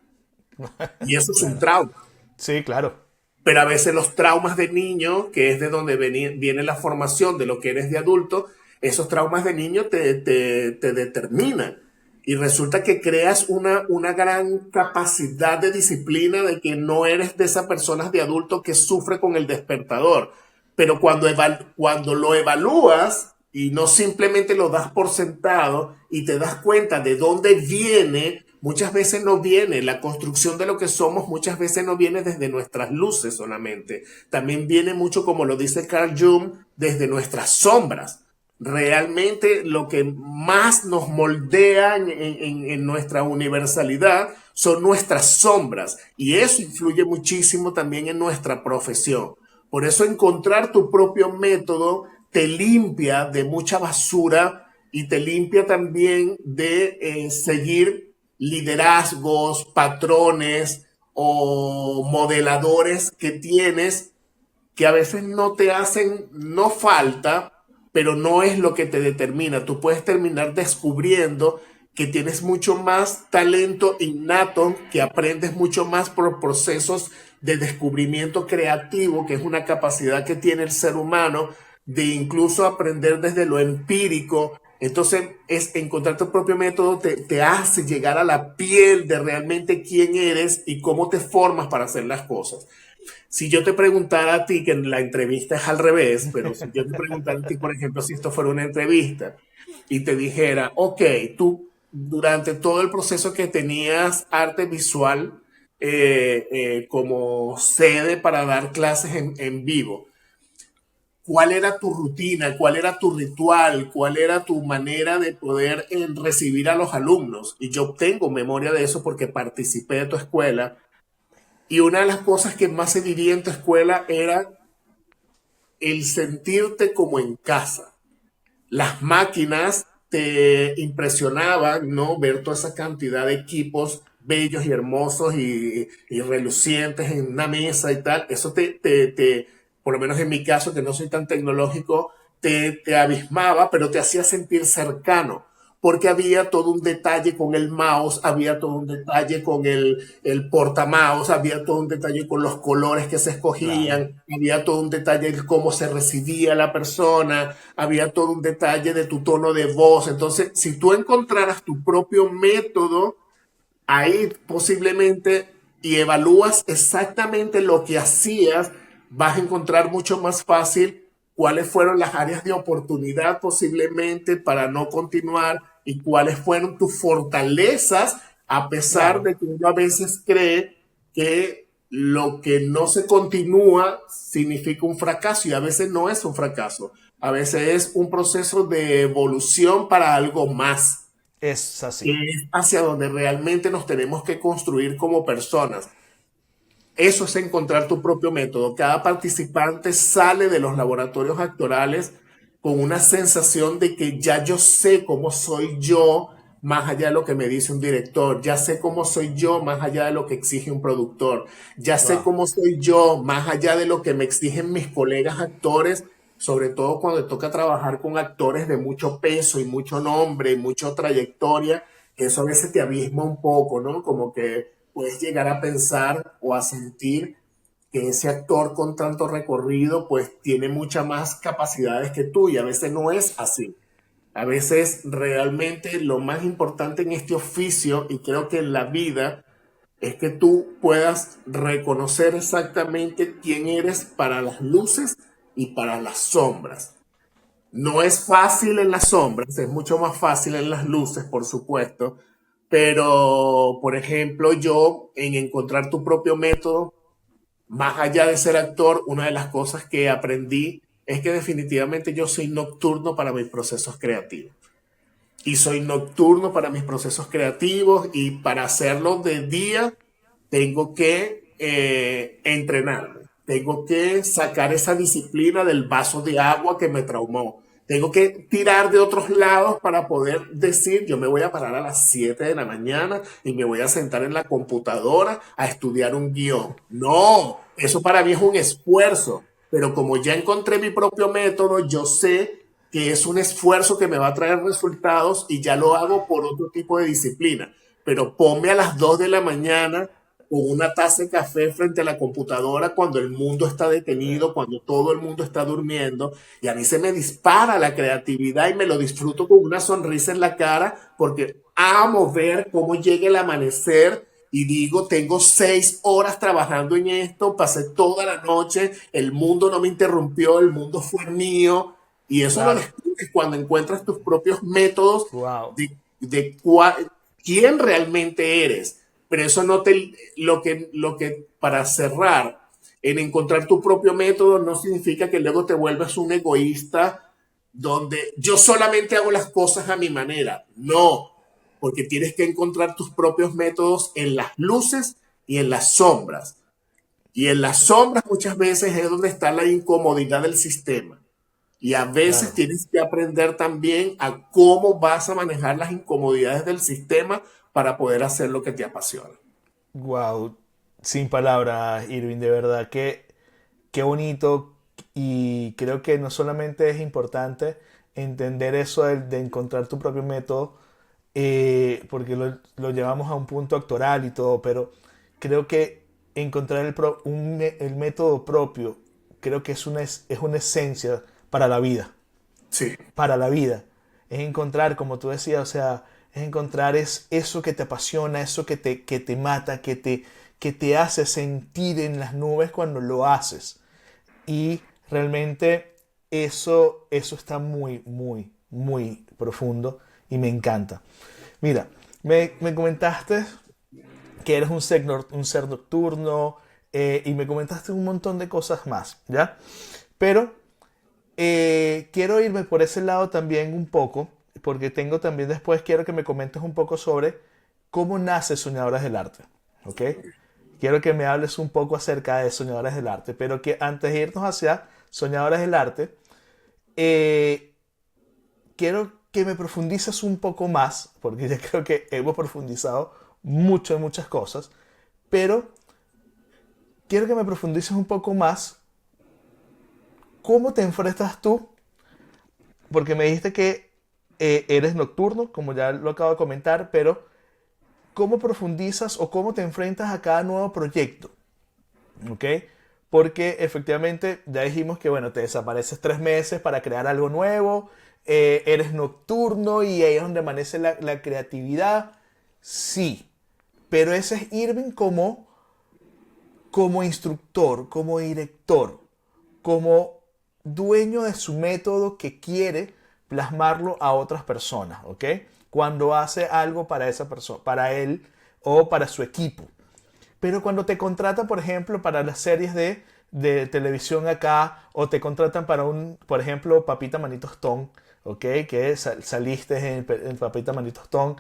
Y eso es un Bueno, trauma. sí, claro. Pero a veces los traumas de niño, que es de donde viene la formación de lo que eres de adulto, esos traumas de niño te determinan. Y resulta que creas una gran capacidad de disciplina de que no eres de esas personas de adulto que sufre con el despertador. Pero cuando lo evalúas y no simplemente lo das por sentado y te das cuenta de dónde viene, muchas veces no viene, la construcción de lo que somos muchas veces no viene desde nuestras luces solamente, también viene mucho, como lo dice Carl Jung, desde nuestras sombras. Realmente lo que más nos moldea en nuestra universalidad son nuestras sombras y eso influye muchísimo también en nuestra profesión. Por eso encontrar tu propio método te limpia de mucha basura y te limpia también de seguir liderazgos, patrones o modeladores que tienes que a veces no te hacen, no falta, pero no es lo que te determina. Tú puedes terminar descubriendo que tienes mucho más talento innato, que aprendes mucho más por procesos de descubrimiento creativo, que es una capacidad que tiene el ser humano de incluso aprender desde lo empírico. Entonces, es encontrar tu propio método te hace llegar a la piel de realmente quién eres y cómo te formas para hacer las cosas. Si yo te preguntara a ti, que en la entrevista es al revés, pero si yo te preguntara a ti, por ejemplo, si esto fuera una entrevista y te dijera, ok, tú durante todo el proceso que tenías arte visual como sede para dar clases en vivo, ¿cuál era tu rutina? ¿Cuál era tu ritual? ¿Cuál era tu manera de poder recibir a los alumnos? Y yo tengo memoria de eso porque participé de tu escuela y una de las cosas que más se vivía en tu escuela era el sentirte como en casa. Las máquinas te impresionaban, ¿no? Ver toda esa cantidad de equipos bellos y hermosos y relucientes en una mesa y tal. Eso por lo menos en mi caso, que no soy tan tecnológico, te abismaba, pero te hacía sentir cercano. Porque había todo un detalle con el mouse, había todo un detalle con el portamouse, había todo un detalle con los colores que se Claro. escogían, había todo un detalle de cómo se recibía la persona, había todo un detalle de tu tono de voz. Entonces, si tú encontraras tu propio método, ahí posiblemente y evalúas exactamente lo que hacías, vas a encontrar mucho más fácil cuáles fueron las áreas de oportunidad posiblemente para no continuar y cuáles fueron tus fortalezas, a pesar Claro. de que uno a veces cree que lo que no se continúa significa un fracaso y a veces no es un fracaso, a veces es un proceso de evolución para algo más Es que así. es hacia donde realmente nos tenemos que construir como personas. Eso es encontrar tu propio método. Cada participante sale de los laboratorios actorales con una sensación de que ya yo sé cómo soy yo más allá de lo que me dice un director, ya sé cómo soy yo más allá de lo que exige un productor, ya sé Wow. cómo soy yo más allá de lo que me exigen mis colegas actores, sobre todo cuando toca trabajar con actores de mucho peso y mucho nombre y mucha trayectoria, que eso a veces te abisma un poco, ¿no? Como que puedes llegar a pensar o a sentir que ese actor con tanto recorrido pues tiene muchas más capacidades que tú y a veces no es así. A veces realmente lo más importante en este oficio y creo que en la vida es que tú puedas reconocer exactamente quién eres para las luces y para las sombras. No es fácil en las sombras, es mucho más fácil en las luces, por supuesto, pero, por ejemplo, yo en encontrar tu propio método, más allá de ser actor, una de las cosas que aprendí es que definitivamente yo soy nocturno para mis procesos creativos y soy nocturno para mis procesos creativos y para hacerlo de día tengo que entrenarme, tengo que sacar esa disciplina del vaso de agua que me traumó, tengo que tirar de otros lados para poder decir, yo me voy a parar a las 7 de la mañana y me voy a sentar en la computadora a estudiar un guión. No, eso para mí es un esfuerzo, pero como ya encontré mi propio método, yo sé que es un esfuerzo que me va a traer resultados y ya lo hago por otro tipo de disciplina. Pero ponme a las 2 de la mañana con una taza de café frente a la computadora cuando el mundo está detenido, cuando todo el mundo está durmiendo, y a mí se me dispara la creatividad y me lo disfruto con una sonrisa en la cara porque amo ver cómo llega el amanecer y digo, tengo 6 horas trabajando en esto, pasé toda la noche, el mundo no me interrumpió, el mundo fue mío, y eso lo Claro. descubres cuando encuentras tus propios métodos Wow. de quién realmente eres. Pero eso no te, para cerrar, en encontrar tu propio método no significa que luego te vuelvas un egoísta donde yo solamente hago las cosas a mi manera. No, porque tienes que encontrar tus propios métodos en las luces y en las sombras. Y en las sombras muchas veces es donde está la incomodidad del sistema. Y a veces Claro. tienes que aprender también a cómo vas a manejar las incomodidades del sistema para poder hacer lo que te apasiona. Wow. Sin palabras, Irving, de verdad que qué bonito, y creo que no solamente es importante entender eso de encontrar tu propio método, porque lo llevamos a un punto actoral y todo, pero creo que encontrar el método propio, creo que es una esencia para la vida, Sí, para la vida. Es encontrar, como tú decías, o sea, es encontrar eso que te apasiona, eso que te mata, que te hace sentir en las nubes cuando lo haces. Y realmente eso está muy, muy, muy profundo y me encanta. Mira, me comentaste que eres un ser nocturno, y me comentaste un montón de cosas más, ¿ya? Pero quiero irme por ese lado también un poco, porque tengo también después, quiero que me comentes un poco sobre cómo nace Soñadoras del Arte, ¿ok? Quiero que me hables un poco acerca de Soñadoras del Arte, pero que antes de irnos hacia Soñadoras del Arte, eh, quiero que me profundices un poco más, porque ya creo que hemos profundizado mucho en muchas cosas, pero quiero que me profundices un poco más cómo te enfrentas tú, porque me dijiste que eres nocturno, como ya lo acabo de comentar, pero cómo profundizas o cómo te enfrentas a cada nuevo proyecto, ¿ok? Porque efectivamente ya dijimos que, bueno, te desapareces 3 meses para crear algo nuevo, eres nocturno y ahí es donde amanece la creatividad, sí, pero ese es Irving como instructor, como director, como dueño de su método que quiere plasmarlo a otras personas, ¿ok? Cuando hace algo para esa persona, para él o para su equipo. Pero cuando te contratan, por ejemplo, para las series de televisión acá, o te contratan para por ejemplo, Papita Manito Stone, ¿ok? Que saliste en Papita Manito Stone,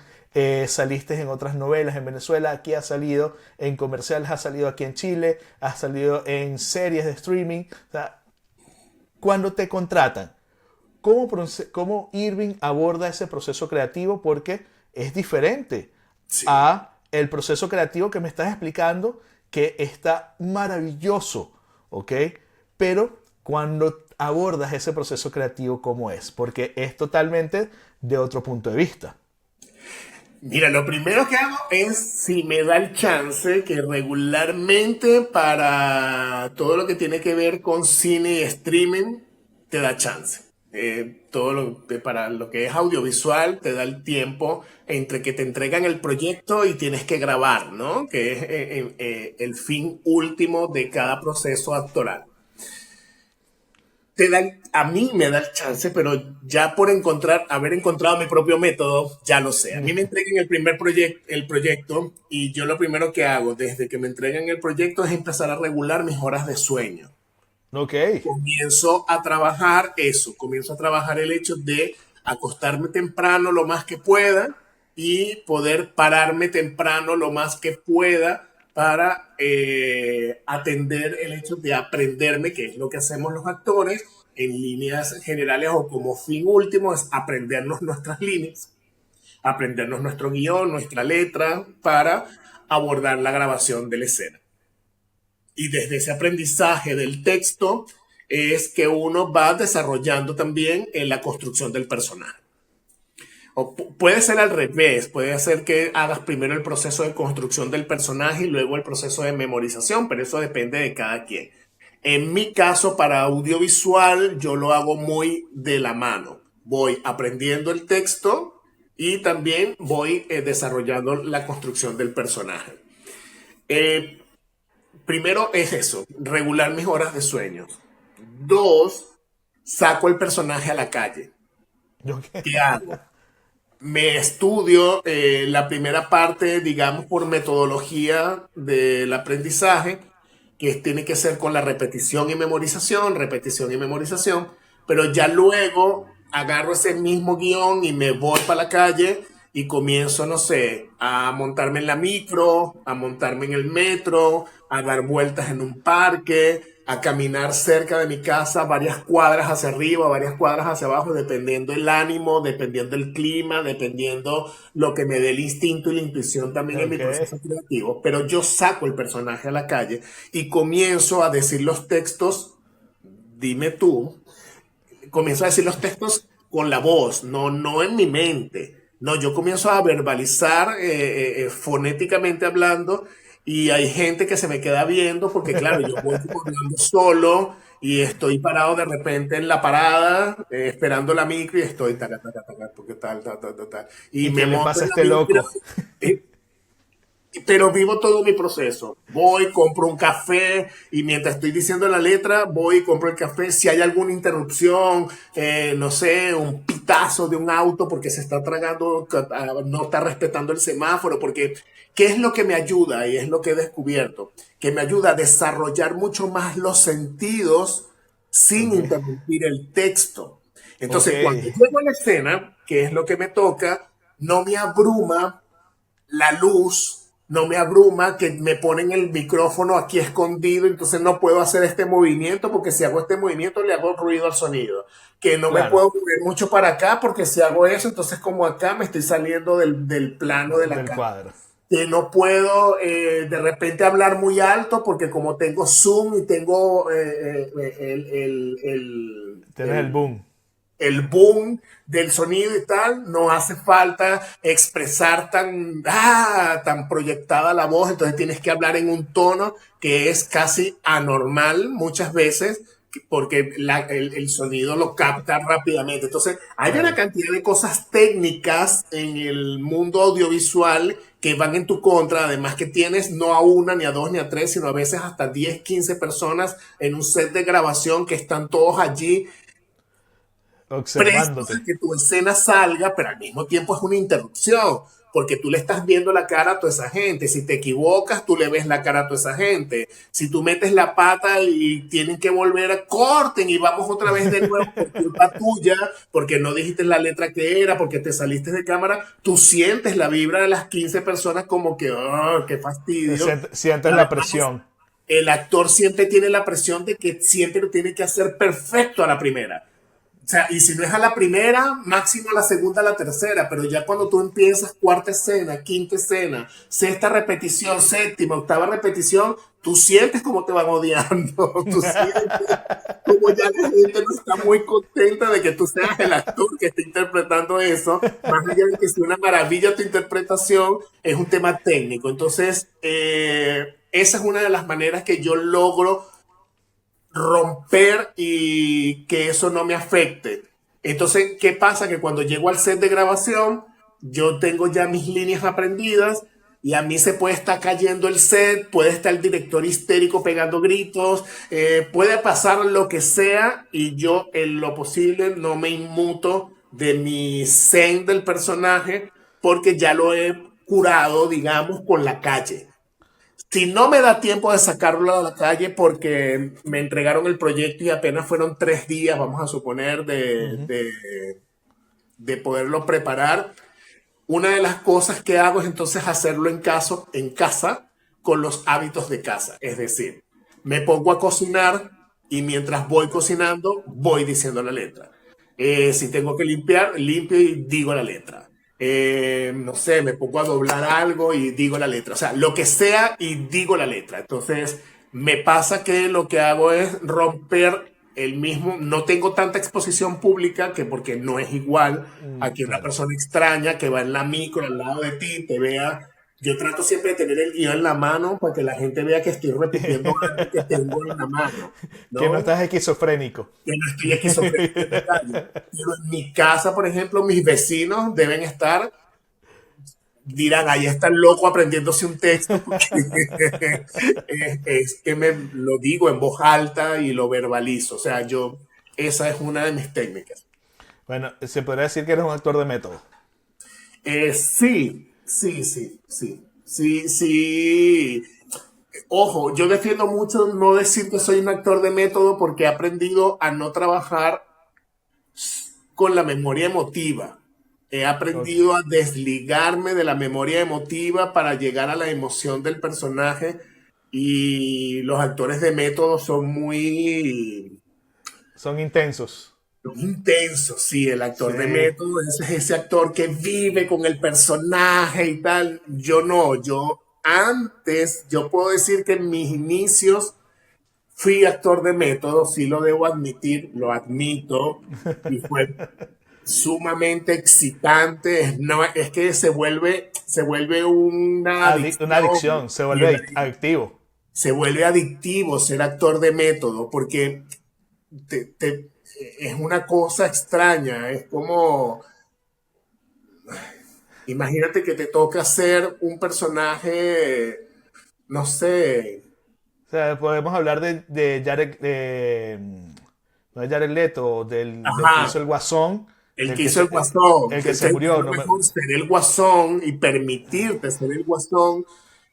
saliste en otras novelas en Venezuela, aquí ha salido en comerciales, ha salido aquí en Chile, ha salido en series de streaming. O sea, cuando te contratan, ¿cómo Irving aborda ese proceso creativo? Porque es diferente sí. a el proceso creativo que me estás explicando, que está maravilloso, ¿ok? Pero cuando abordas ese proceso creativo, ¿cómo es? Porque es totalmente de otro punto de vista. Mira, lo primero que hago es, si me da el chance, que regularmente para todo lo que tiene que ver con cine y streaming, te da chance. todo para lo que es audiovisual, te da el tiempo entre que te entregan el proyecto y tienes que grabar, ¿no? Que es el fin último de cada proceso actoral. A mí me da el chance, pero ya por haber encontrado mi propio método, ya lo sé. A mí me entregan el proyecto y yo lo primero que hago desde que me entregan el proyecto es empezar a regular mis horas de sueño. Ok. Comienzo a trabajar el hecho de acostarme temprano lo más que pueda y poder pararme temprano lo más que pueda para atender el hecho de aprenderme, que es lo que hacemos los actores en líneas generales o como fin último, es aprendernos nuestras líneas, aprendernos nuestro guión, nuestra letra, para abordar la grabación de la escena. Y desde ese aprendizaje del texto es que uno va desarrollando también en la construcción del personaje. O puede ser al revés, puede ser que hagas primero el proceso de construcción del personaje y luego el proceso de memorización, pero eso depende de cada quien. En mi caso, para audiovisual, yo lo hago muy de la mano. Voy aprendiendo el texto y también voy desarrollando la construcción del personaje. Eh, Primero es eso, regular mis horas de sueño. Dos, saco el personaje a la calle. Ok. ¿Qué hago? Me estudio la primera parte, digamos, por metodología del aprendizaje, que tiene que ser con la repetición y memorización, pero ya luego agarro ese mismo guión y me voy para la calle y comienzo, no sé, a montarme en la micro, a montarme en el metro, a dar vueltas en un parque, a caminar cerca de mi casa, varias cuadras hacia arriba, varias cuadras hacia abajo, dependiendo el ánimo, dependiendo el clima, dependiendo lo que me dé el instinto y la intuición también en mi Ok. proceso creativo. Pero yo saco el personaje a la calle y comienzo a decir los textos, dime tú, comienzo a decir los textos con la voz, no en mi mente. No, yo comienzo a verbalizar fonéticamente hablando y hay gente que se me queda viendo porque claro, yo voy como hablando solo y estoy parado de repente en la parada esperando la micro y estoy taca, taca, taca, porque tal. Y ¿Y me qué le monto pasa a en la este micro loco? pero vivo todo mi proceso. Voy, compro un café y mientras estoy diciendo la letra, voy y compro el café. Si hay alguna interrupción, no sé, un pitazo de un auto porque se está tragando, no está respetando el semáforo, porque ¿qué es lo que me ayuda? Y es lo que he descubierto, que me ayuda a desarrollar mucho más los sentidos sin Ok. interrumpir el texto. Ok. Entonces, cuando llego a la escena, que es lo que me toca, no me abruma la luz, no me abruma, que me ponen el micrófono aquí escondido, entonces no puedo hacer este movimiento porque si hago este movimiento le hago ruido al sonido. Que no me Claro. puedo mover mucho para acá porque si hago eso, entonces como acá me estoy saliendo del plano de la Del cámara. cuadro. Que no puedo de repente hablar muy alto porque como tengo Zoom y tengo Tienes el boom. el boom del sonido y tal, no hace falta expresar tan proyectada la voz, entonces tienes que hablar en un tono que es casi anormal muchas veces porque el sonido lo capta rápidamente. Entonces, hay una Claro. cantidad de cosas técnicas en el mundo audiovisual que van en tu contra, además que tienes no a una, ni a dos, ni a tres, sino a veces hasta 10 15 personas en un set de grabación que están todos allí prestos Observándote. a que tu escena salga, pero al mismo tiempo es una interrupción, porque tú le estás viendo la cara a toda esa gente. Si te equivocas, tú le ves la cara a toda esa gente. Si tú metes la pata y tienen que volver a corten y vamos otra vez de nuevo por culpa tuya, porque no dijiste la letra que era, porque te saliste de cámara, tú sientes la vibra de las 15 personas como que, oh, qué fastidio. Sientes la Además, presión. el actor siempre tiene la presión de que siempre lo tiene que hacer perfecto a la primera. O sea, y si no es a la primera, máximo a la segunda, a la tercera, pero ya cuando tú empiezas cuarta escena, quinta escena, sexta repetición, séptima, octava repetición, tú sientes cómo te van odiando, tú sientes como ya la gente no está muy contenta de que tú seas el actor que está interpretando eso, más allá de que sea una maravilla tu interpretación, es un tema técnico. Entonces, esa es una de las maneras que yo logro romper y que eso no me afecte. Entonces, ¿qué pasa? Que cuando llego al set de grabación, yo tengo ya mis líneas aprendidas y a mí se puede estar cayendo el set, puede estar el director histérico pegando gritos, puede pasar lo que sea y yo en lo posible no me inmuto de mi zen del personaje porque ya lo he curado, digamos, con la calle. Si no me da tiempo de sacarlo a la calle porque me entregaron el proyecto y apenas fueron 3 días, vamos a suponer, Ujú. de poderlo preparar, una de las cosas que hago es entonces hacerlo en casa, con los hábitos de casa. Es decir, me pongo a cocinar y mientras voy cocinando, voy diciendo la letra. Si tengo que limpiar, limpio y digo la letra. No sé, me pongo a doblar algo y digo la letra. O sea, lo que sea y digo la letra. Entonces, me pasa que lo que hago es romper el mismo, no tengo tanta exposición pública que porque no es igual a que una Claro. persona extraña que va en la micro al lado de ti te vea. Yo trato siempre de tener el guión en la mano para que la gente vea que estoy repitiendo algo que tengo en la mano, Que no ¿no? estás esquizofrénico. Que no estoy esquizofrénico en la calle. Pero en mi casa, por ejemplo, mis vecinos deben estar, dirán, ahí está el loco aprendiéndose un texto, porque es que me lo digo en voz alta y lo verbalizo. O sea, esa es una de mis técnicas. Bueno, se podría decir que eres un actor de método. Sí, sí, sí, sí, sí, sí. Ojo, yo defiendo mucho no decir que soy un actor de método porque he aprendido a no trabajar con la memoria emotiva. He Ok. aprendido a desligarme de la memoria emotiva para llegar a la emoción del personaje y los actores de método son muy Son intensos. intensos, sí, el actor de Sí. método es ese actor que vive con el personaje y tal. Yo no, yo puedo decir que en mis inicios fui actor de método, sí lo debo admitir, lo admito, y fue sumamente excitante. No, es que se vuelve una Una adicción, adicción, se vuelve adictivo. se vuelve adictivo ser actor de método, porque te- te- es una cosa extraña, es como, imagínate que te toca ser un personaje, no sé, O sea, podemos hablar de Jared, no de Jared Leto, del que hizo ajá, el Guasón, el del que que hizo el guasón, el que que se es murió, lo mejor ser el guasón y permitirte ser el guasón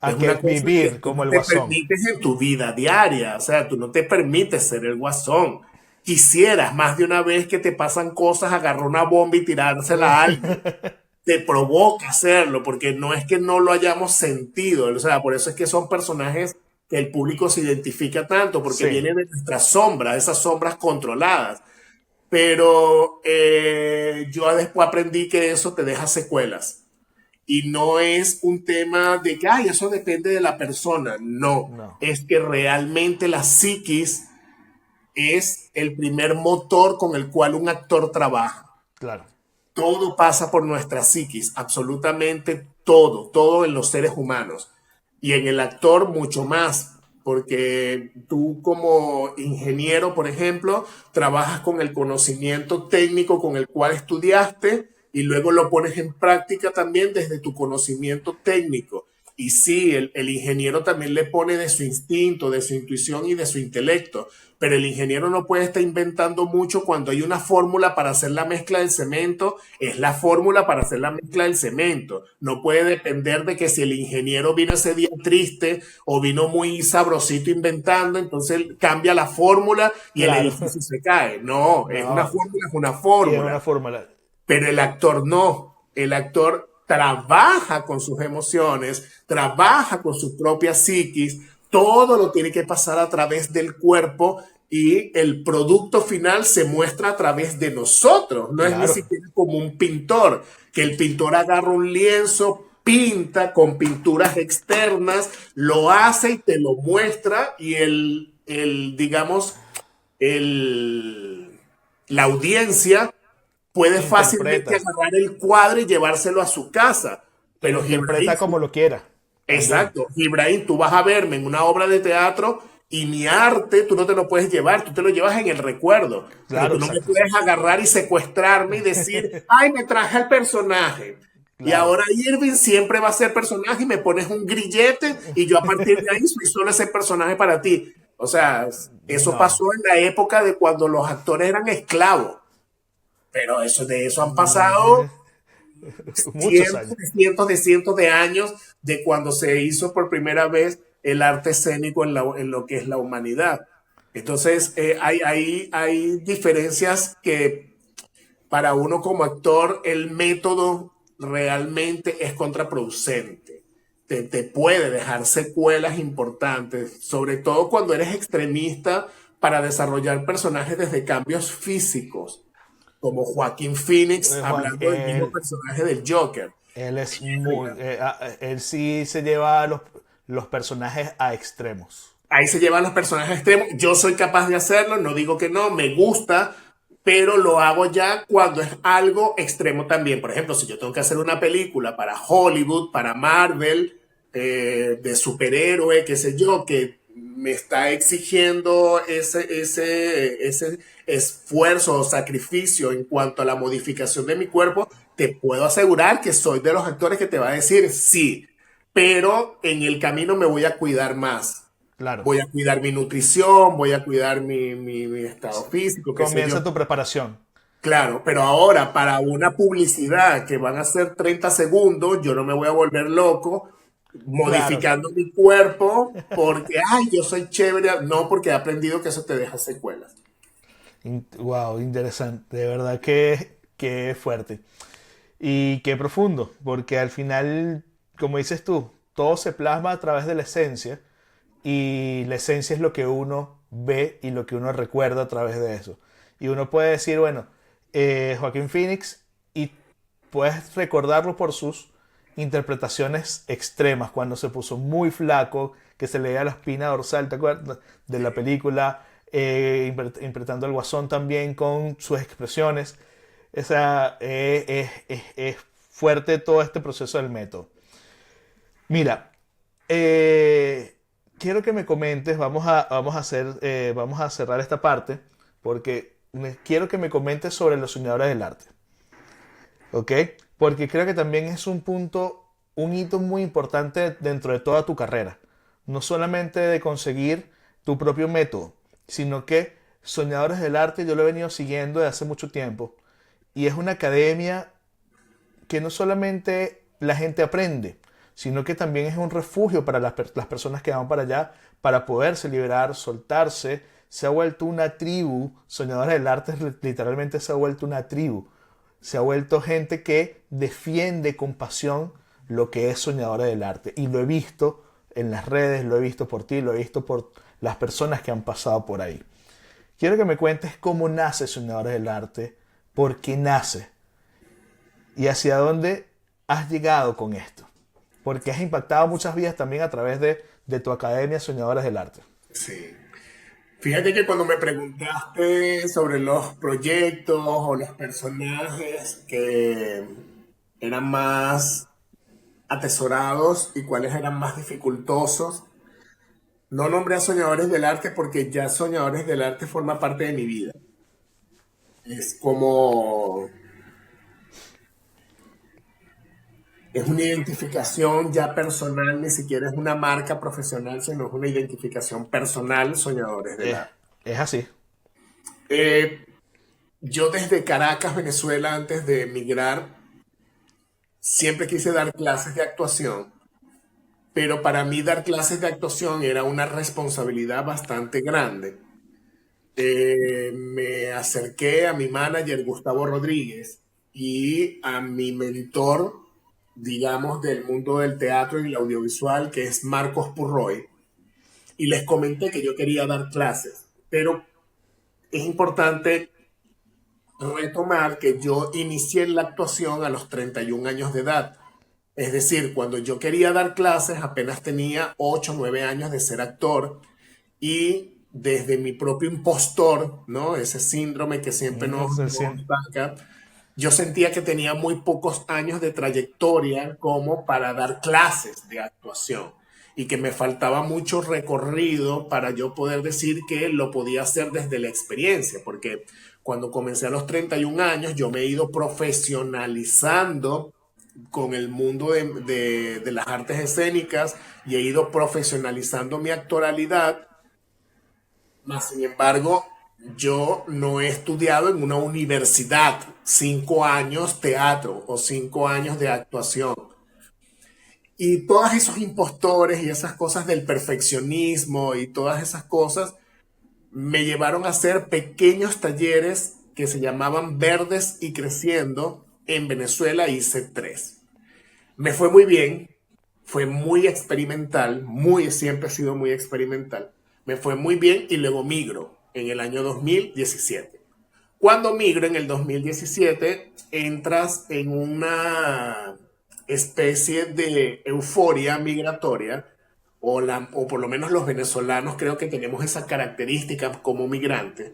es a que una cosa que vivir tú como no el te Guasón. permites en tu vida diaria, o sea, tú no te permites ser el guasón. Quisieras más de una vez que te pasan cosas, agarrar una bomba y tirársela a alguien. Te provoca hacerlo, porque no es que no lo hayamos sentido, o sea, por eso es que son personajes que el público se identifica tanto, porque Sí, vienen de nuestras sombras, esas sombras controladas. Pero yo después aprendí que eso te deja secuelas. Y no es un tema de que, ay, eso depende de la persona. No, no, es que realmente la psiquis es el primer motor con el cual un actor trabaja. claro. Todo pasa por nuestra psiquis, absolutamente todo, todo en los seres humanos. Y en el actor mucho más, porque tú como ingeniero, por ejemplo, trabajas con el conocimiento técnico con el cual estudiaste y luego lo pones en práctica también desde tu conocimiento técnico. Y sí, el ingeniero también le pone de su instinto, de su intuición y de su intelecto, pero el ingeniero no puede estar inventando mucho cuando hay una fórmula para hacer la mezcla del cemento, es la fórmula para hacer la mezcla del cemento. No puede depender de que si el ingeniero vino ese día triste o vino muy sabrosito inventando, entonces él cambia la fórmula y el Claro. edificio se cae. No, es una No, fórmula, es una y es una fórmula. fórmula. Pero el actor no. El actor trabaja con sus emociones, trabaja con su propia psiquis, todo lo tiene que pasar a través del cuerpo y el producto final se muestra a través de nosotros. No es ni Claro, siquiera como un pintor, que el pintor agarra un lienzo, pinta con pinturas externas, lo hace y te lo muestra y digamos, el, la audiencia puede fácilmente interpreta. agarrar el cuadro y llevárselo a su casa. Y lo Pero Ibrahim, interpreta como lo quiera. También. exacto, Ibrahim, tú vas a verme en una obra de teatro Y mi arte tú no te lo puedes llevar, tú te lo llevas en el recuerdo, pero Claro, tú no me exacto. puedes agarrar y secuestrarme y decir, ay, me traje al personaje. Y Claro. ahora Irving siempre va a ser personaje y me pones un grillete y yo a partir de ahí soy solo ese personaje para ti. O sea, eso No. pasó en la época de cuando los actores eran esclavos, pero eso, de eso han pasado Muchos años. cientos de años de cuando se hizo por primera vez el arte escénico en lo que es la humanidad. Entonces, hay diferencias que para uno como actor el método realmente es contraproducente. Te puede dejar secuelas importantes, sobre todo cuando eres extremista para desarrollar personajes desde cambios físicos, como Joaquín Phoenix Juan, hablando del mismo personaje del Joker. él es muy. Él sí se lleva los personajes a extremos. Ahí se llevan los personajes extremos. Yo soy capaz de hacerlo, no digo que no, me gusta, pero lo hago ya cuando es algo extremo también. Por ejemplo, si yo tengo que hacer una película para Hollywood, para Marvel, de superhéroe, qué sé yo, que me está exigiendo ese esfuerzo o sacrificio en cuanto a la modificación de mi cuerpo, te puedo asegurar que soy de los actores que te va a decir sí, pero en el camino me voy a cuidar más. Claro. Voy a cuidar mi nutrición, voy a cuidar mi estado físico, qué sé yo. Comienza tu preparación. Claro, pero ahora para una publicidad que van a ser 30 segundos, yo no me voy a volver loco Claro. modificando mi cuerpo porque, ay, yo soy chévere. No, porque he aprendido que eso te deja secuelas. Wow, interesante. De verdad que fuerte. Y qué profundo, porque al final, como dices tú, todo se plasma a través de la esencia y la esencia es lo que uno ve y lo que uno recuerda a través de eso. Y uno puede decir, bueno, Joaquín Phoenix, y puedes recordarlo por sus interpretaciones extremas, cuando se puso muy flaco, que se le veía la espina dorsal, ¿te acuerdas? De la película, interpretando al Guasón también con sus expresiones. Esa, es fuerte todo este proceso del método. Mira, eh, quiero que me comentes, vamos a cerrar esta parte, porque quiero que me comentes sobre los soñadores del arte, ¿ok? Porque creo que también es un punto, un hito muy importante dentro de toda tu carrera. No solamente de conseguir tu propio método, sino que Soñadores del Arte yo lo he venido siguiendo desde hace mucho tiempo. Y es una academia que no solamente la gente aprende, sino que también es un refugio para las personas que van para allá para poderse liberar, soltarse. Se ha vuelto una tribu. Soñadores del Arte literalmente se ha vuelto una tribu. Se ha vuelto gente que defiende con pasión lo que es Soñadores del Arte. Y lo he visto en las redes, lo he visto por ti, lo he visto por las personas que han pasado por ahí. Quiero que me cuentes cómo nace Soñadores del Arte, por qué nace y hacia dónde has llegado con esto. Porque has impactado muchas vidas también a través de tu academia Soñadores del Arte. Sí. Fíjate que cuando me preguntaste sobre los proyectos o los personajes que eran más atesorados y cuáles eran más dificultosos, no nombré a Soñadores del Arte porque ya Soñadores del Arte forma parte de mi vida. Es como, es una identificación ya personal, ni siquiera es una marca profesional, sino es una identificación personal, Soñadores del Es, Arte. es así. Eh, yo desde Caracas, Venezuela, antes de emigrar, siempre quise dar clases de actuación, pero para mí dar clases de actuación era una responsabilidad bastante grande. Me acerqué a mi manager Gustavo Rodríguez y a mi mentor, digamos, del mundo del teatro y el audiovisual, que es Marcos Purroy, y les comenté que yo quería dar clases, pero es importante retomar que yo inicié la actuación a los 31 años de edad. Es decir, cuando yo quería dar clases apenas tenía 8 o 9 años de ser actor y desde mi propio impostor, ¿no? Ese síndrome que siempre nos saca, yo sentía que tenía muy pocos años de trayectoria como para dar clases de actuación. y que me faltaba mucho recorrido para yo poder decir que lo podía hacer desde la experiencia, porque cuando comencé a los 31 años yo me he ido profesionalizando con el mundo de las artes escénicas y he ido profesionalizando mi actoralidad. Más sin embargo, yo no he estudiado en una universidad 5 años teatro o 5 años de actuación. Y todos esos impostores y esas cosas del perfeccionismo y todas esas cosas me llevaron a hacer pequeños talleres que se llamaban Verdes y Creciendo. En Venezuela hice 3. Me fue muy bien, fue muy experimental, siempre ha sido muy experimental. Me fue muy bien y luego migro en el año 2017. Cuando migro en el 2017, entras en una especie de euforia migratoria, o por lo menos los venezolanos creo que tenemos esa característica como migrantes,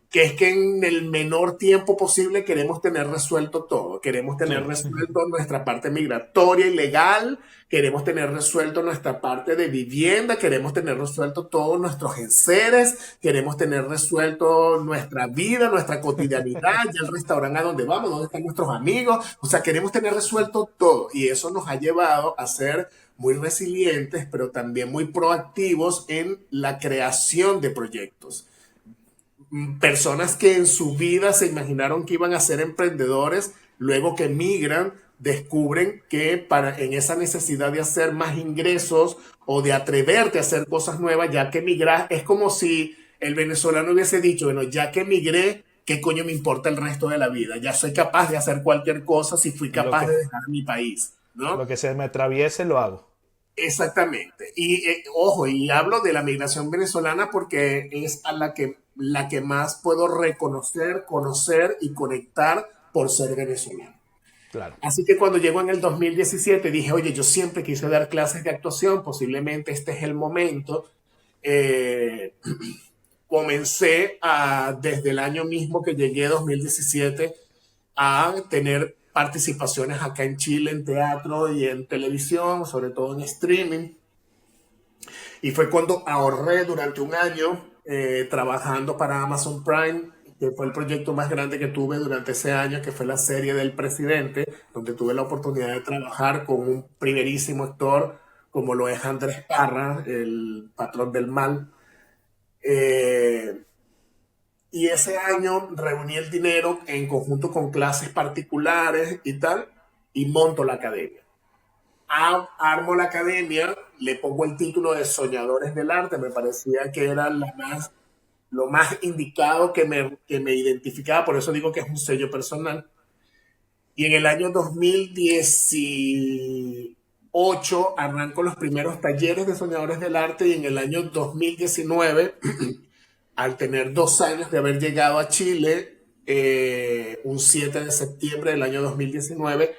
que es que en el menor tiempo posible queremos tener resuelto todo. Queremos tener Sí. resuelto nuestra parte migratoria y legal, queremos tener resuelto nuestra parte de vivienda, queremos tener resuelto todos nuestros enseres, queremos tener resuelto nuestra vida, nuestra cotidianidad, ya el restaurante a donde vamos, dónde están nuestros amigos. O sea, queremos tener resuelto todo. Y eso nos ha llevado a ser muy resilientes, pero también muy proactivos en la creación de proyectos. Personas que en su vida se imaginaron que iban a ser emprendedores, luego que migran, descubren que en esa necesidad de hacer más ingresos o de atreverte a hacer cosas nuevas, ya que migrar, es como si el venezolano hubiese dicho, bueno, ya que migré, ¿qué coño me importa el resto de la vida? Ya soy capaz de hacer cualquier cosa si fui Lo capaz que, de dejar mi país, ¿no? lo que se me atraviese lo hago. Exactamente. Y ojo, y hablo de la migración venezolana porque es a la que más puedo reconocer, conocer y conectar por ser venezolano. Claro. Así que cuando llegó en el 2017 dije, oye, yo siempre quise dar clases de actuación, posiblemente este es el momento. Eh, Comencé desde el año mismo que llegué, 2017, a tener participaciones acá en Chile en teatro y en televisión, sobre todo en streaming. Y fue cuando ahorré durante un año trabajando para Amazon Prime, que fue el proyecto más grande que tuve durante ese año, que fue la serie del presidente, donde tuve la oportunidad de trabajar con un primerísimo actor como lo es Andrés Parra, el patrón del mal. Eh, y ese año reuní el dinero en conjunto con clases particulares y tal, y monto la academia. Armo la academia, le pongo el título de Soñadores del Arte, me parecía que era lo más indicado que me identificaba, por eso digo que es un sello personal. Y en el año 2018 arranco los primeros talleres de Soñadores del Arte y en el año 2019, al tener 2 años de haber llegado a Chile, un 7 de septiembre del año 2019,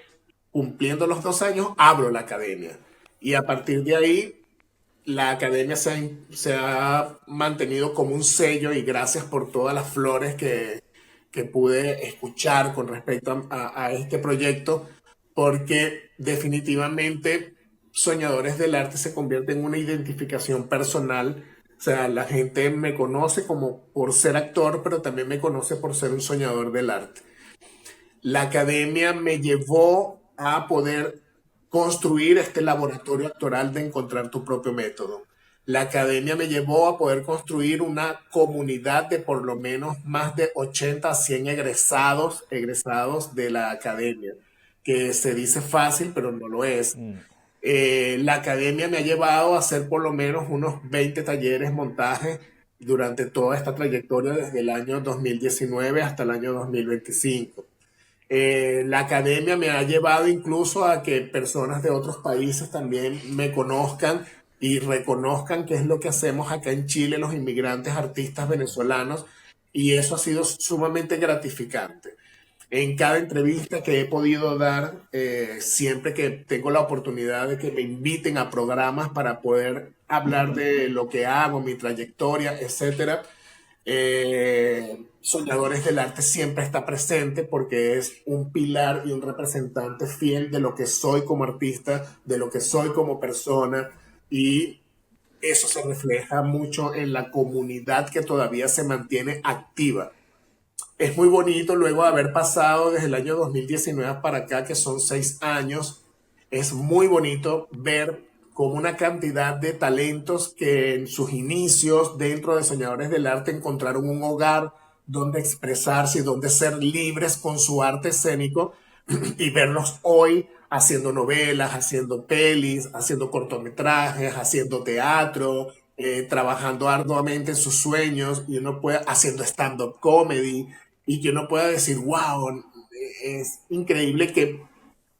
cumpliendo los 2 años, abro la academia. Y a partir de ahí, la academia se ha mantenido como un sello y gracias por todas las flores que pude escuchar con respecto a este proyecto, porque definitivamente Soñadores del Arte se convierte en una identificación personal. O sea, la gente me conoce como por ser actor, pero también me conoce por ser un soñador del arte. La academia me llevó a poder construir este laboratorio actoral de encontrar tu propio método. La academia me llevó a poder construir una comunidad de por lo menos más de 80 a 100 egresados de la academia, que se dice fácil, pero no lo es. Mm. La academia me ha llevado a hacer por lo menos unos 20 talleres, montajes durante toda esta trayectoria desde el año 2019 hasta el año 2025. La academia me ha llevado incluso a que personas de otros países también me conozcan y reconozcan qué es lo que hacemos acá en Chile los inmigrantes artistas venezolanos, y eso ha sido sumamente gratificante. En cada entrevista que he podido dar, siempre que tengo la oportunidad de que me inviten a programas para poder hablar de lo que hago, mi trayectoria, etcétera, Soñadores del Arte siempre está presente porque es un pilar y un representante fiel de lo que soy como artista, de lo que soy como persona, y eso se refleja mucho en la comunidad que todavía se mantiene activa. Es muy bonito luego de haber pasado desde el año 2019 para acá, que son 6 años. Es muy bonito ver como una cantidad de talentos que en sus inicios dentro de Soñadores del Arte encontraron un hogar donde expresarse y donde ser libres con su arte escénico y verlos hoy haciendo novelas, haciendo pelis, haciendo cortometrajes, haciendo teatro, trabajando arduamente en sus sueños y uno puede haciendo stand-up comedy y que uno pueda decir, wow, es increíble que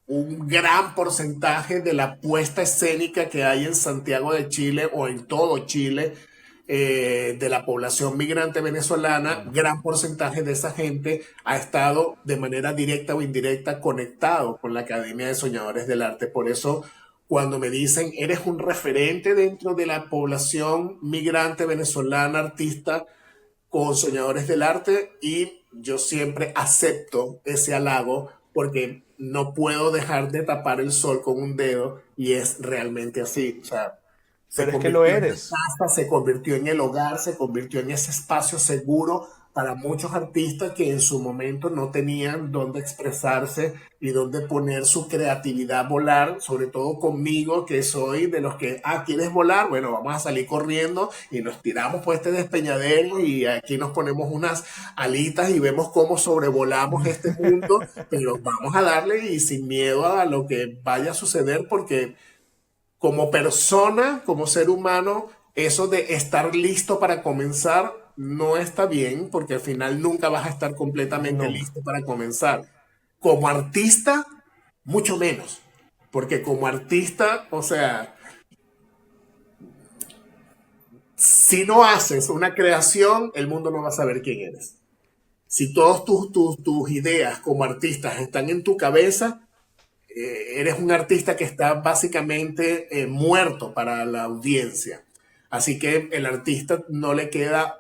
un gran porcentaje de la puesta escénica que hay en Santiago de Chile o en todo Chile, de la población migrante venezolana, Claro. gran porcentaje de esa gente ha estado de manera directa o indirecta conectado con la Academia de Soñadores del Arte. Por eso, cuando me dicen, eres un referente dentro de la población migrante venezolana, artista, con Soñadores del Arte, y yo siempre acepto ese halago porque no puedo dejar de tapar el sol con un dedo y es realmente así. O sea, se Pero es que lo convirtió en la eres. casa, se convirtió en el hogar, se convirtió en ese espacio seguro para muchos artistas que en su momento no tenían dónde expresarse y dónde poner su creatividad a volar, sobre todo conmigo, que soy de los que, ¿quieres volar? Bueno, vamos a salir corriendo y nos tiramos por este despeñadero y aquí nos ponemos unas alitas y vemos cómo sobrevolamos este mundo, pero vamos a darle y sin miedo a lo que vaya a suceder porque como persona, como ser humano, eso de estar listo para comenzar no está bien, porque al final nunca vas a estar completamente Nunca. listo para comenzar. Como artista, mucho menos, porque como artista, o sea, si no haces una creación, el mundo no va a saber quién eres. Si todas tus ideas como artistas están en tu cabeza, eres un artista que está básicamente muerto para la audiencia. Así que el artista no le queda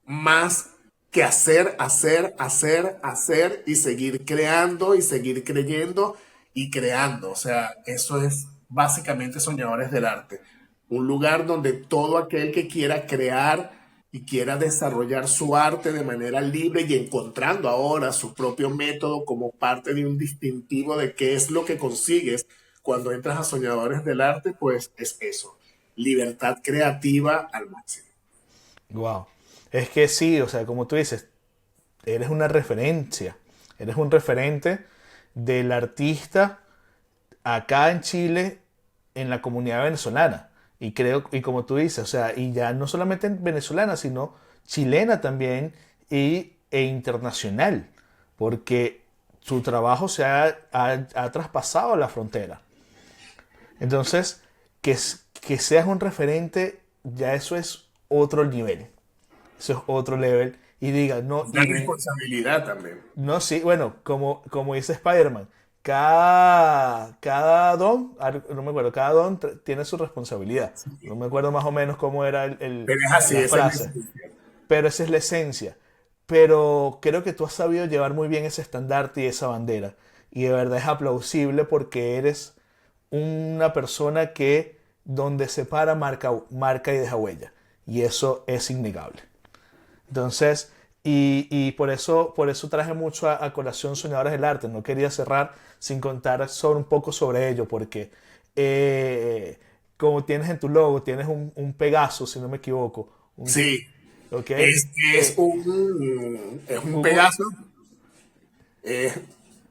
más que hacer, hacer, hacer, hacer y seguir creando y seguir creyendo y creando. O sea, eso es básicamente Soñadores del Arte. Un lugar donde todo aquel que quiera crear y quiera desarrollar su arte de manera libre y encontrando ahora su propio método como parte de un distintivo de qué es lo que consigues cuando entras a Soñadores del Arte, pues es eso, libertad creativa al máximo. Wow. Es que sí, o sea, como tú dices, eres una referencia. Eres un referente del artista acá en Chile, en la comunidad venezolana. Y creo, y como tú dices, o sea, y ya no solamente venezolana, sino chilena también e internacional. Porque su trabajo ha traspasado la frontera. Entonces, que seas un referente, ya eso es otro nivel. Eso es otro level. Y diga, no, Una responsabilidad también. no, sí, bueno, como dice Spider-Man, cada don, no me acuerdo, cada don tiene su responsabilidad. No me acuerdo más o menos cómo era Pero es así, la esa es la frase, esencia. pero esa es la esencia. Pero creo que tú has sabido llevar muy bien ese estandarte y esa bandera. Y de verdad es aplausible porque eres una persona que donde se para marca y deja huella. Y eso es innegable. Entonces, y por eso traje mucho a colación Soñadores del Arte. No quería cerrar sin contar un poco sobre ello, porque eh, como tienes en tu logo, tienes un Pegaso, si no me equivoco. Sí, ¿Ok? es un Un- Pegaso, es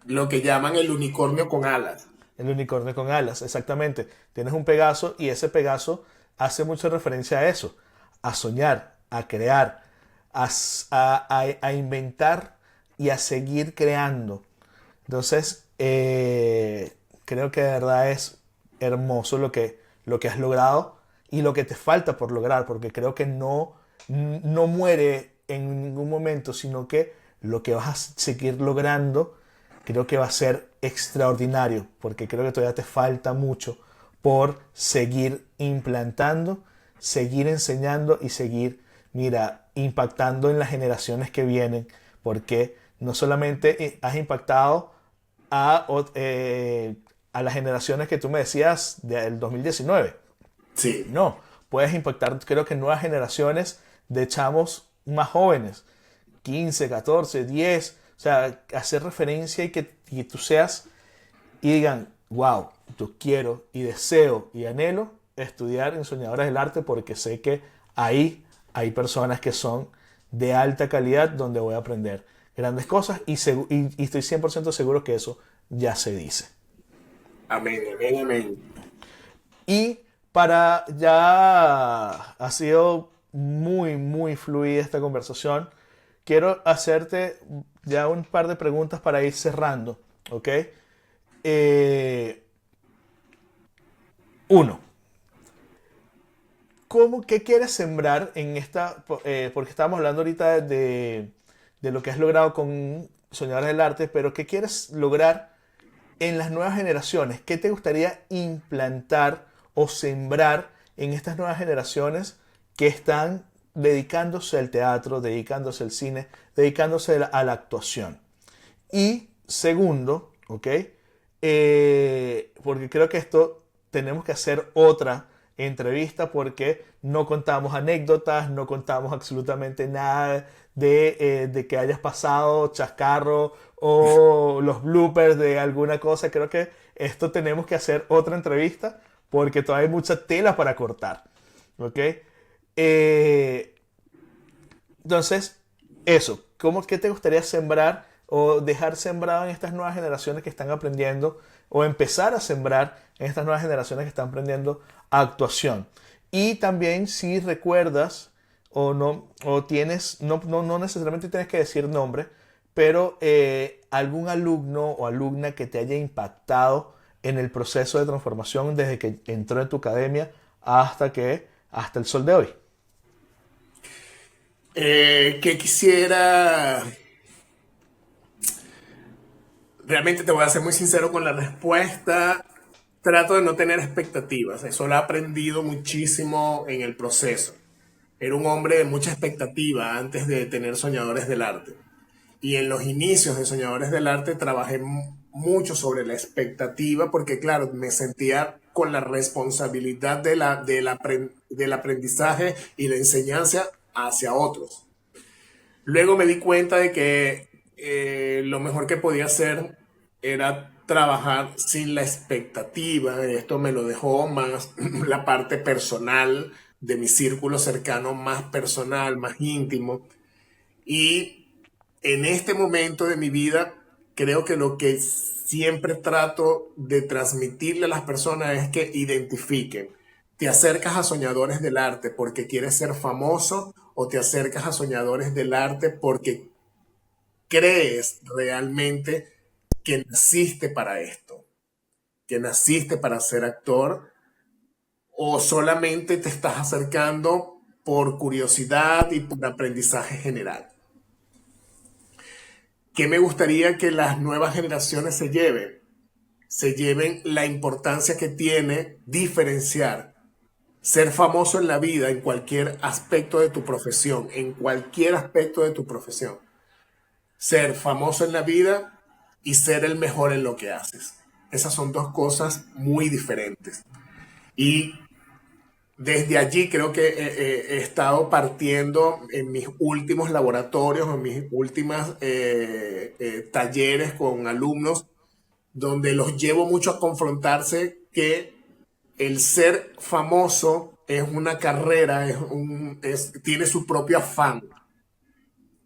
lo que llaman el unicornio con alas. el unicornio con alas, exactamente. Tienes un Pegaso y ese Pegaso hace mucha referencia a eso, a soñar, a crear, a inventar y a seguir creando. Entonces, creo que de verdad es hermoso lo que has logrado y lo que te falta por lograr, porque creo que no muere en ningún momento, sino que lo que vas a seguir logrando creo que va a ser extraordinario, porque creo que todavía te falta mucho por seguir implantando, seguir enseñando y seguir, mira, impactando en las generaciones que vienen, porque no solamente has impactado a las generaciones que tú me decías del 2019, Sí, No, puedes impactar, creo que nuevas generaciones de chamos más jóvenes, 15, 14, 10, o sea, hacer referencia y que tú seas y digan, wow, yo quiero y deseo y anhelo estudiar en Soñadores del Arte porque sé que ahí hay personas que son de alta calidad donde voy a aprender grandes cosas y estoy 100% seguro que eso ya se dice. amén, amén, amén. Y para ya ha sido muy, muy fluida esta conversación, quiero hacerte ya un par de preguntas para ir cerrando, ¿ok? Eh, uno, ¿qué quieres sembrar en esta? Porque estábamos hablando ahorita de lo que has logrado con Soñadores del Arte, pero ¿qué quieres lograr en las nuevas generaciones? ¿Qué te gustaría implantar o sembrar en estas nuevas generaciones que están dedicándose al teatro, dedicándose al cine, dedicándose a la actuación? Y segundo, ¿ok? Porque creo que esto tenemos que hacer otra entrevista porque no contamos anécdotas, no contamos absolutamente nada de que hayas pasado chascarro o los bloopers de alguna cosa. Creo que esto tenemos que hacer otra entrevista porque todavía hay mucha tela para cortar. ¿Ok? Eh, entonces, eso, ¿qué te gustaría sembrar o dejar sembrado en estas nuevas generaciones que están aprendiendo o empezar a sembrar en estas nuevas generaciones que están aprendiendo actuación? Y también si recuerdas o no, o tienes, no necesariamente tienes que decir nombre, pero algún alumno o alumna que te haya impactado en el proceso de transformación desde que entró en tu academia hasta el sol de hoy. Que quisiera, realmente te voy a ser muy sincero con la respuesta. Trato de no tener expectativas. Eso lo he aprendido muchísimo en el proceso. Era un hombre de mucha expectativa antes de tener Soñadores del Arte. Y en los inicios de Soñadores del Arte trabajé mucho sobre la expectativa porque, claro, me sentía con la responsabilidad del aprendizaje y la enseñanza hacia otros. Luego me di cuenta de que lo mejor que podía hacer era trabajar sin la expectativa. Esto me lo dejó más la parte personal de mi círculo cercano, más personal, más íntimo. Y en este momento de mi vida, creo que lo que siempre trato de transmitirle a las personas es que identifiquen. ¿Te acercas a soñadores del arte porque quieres ser famoso o te acercas a soñadores del arte porque crees realmente que naciste para esto, que naciste para ser actor o solamente te estás acercando por curiosidad y por aprendizaje general? ¿Qué me gustaría que las nuevas generaciones se lleven? Se lleven la importancia que tiene diferenciar, ser famoso en la vida, en cualquier aspecto de tu profesión, en cualquier aspecto de tu profesión. Ser famoso en la vida y ser el mejor en lo que haces. Esas son dos cosas muy diferentes. Y desde allí creo que he estado partiendo en mis últimos laboratorios, en mis últimos talleres con alumnos, donde los llevo mucho a confrontarse que el ser famoso es una carrera, tiene su propio afán,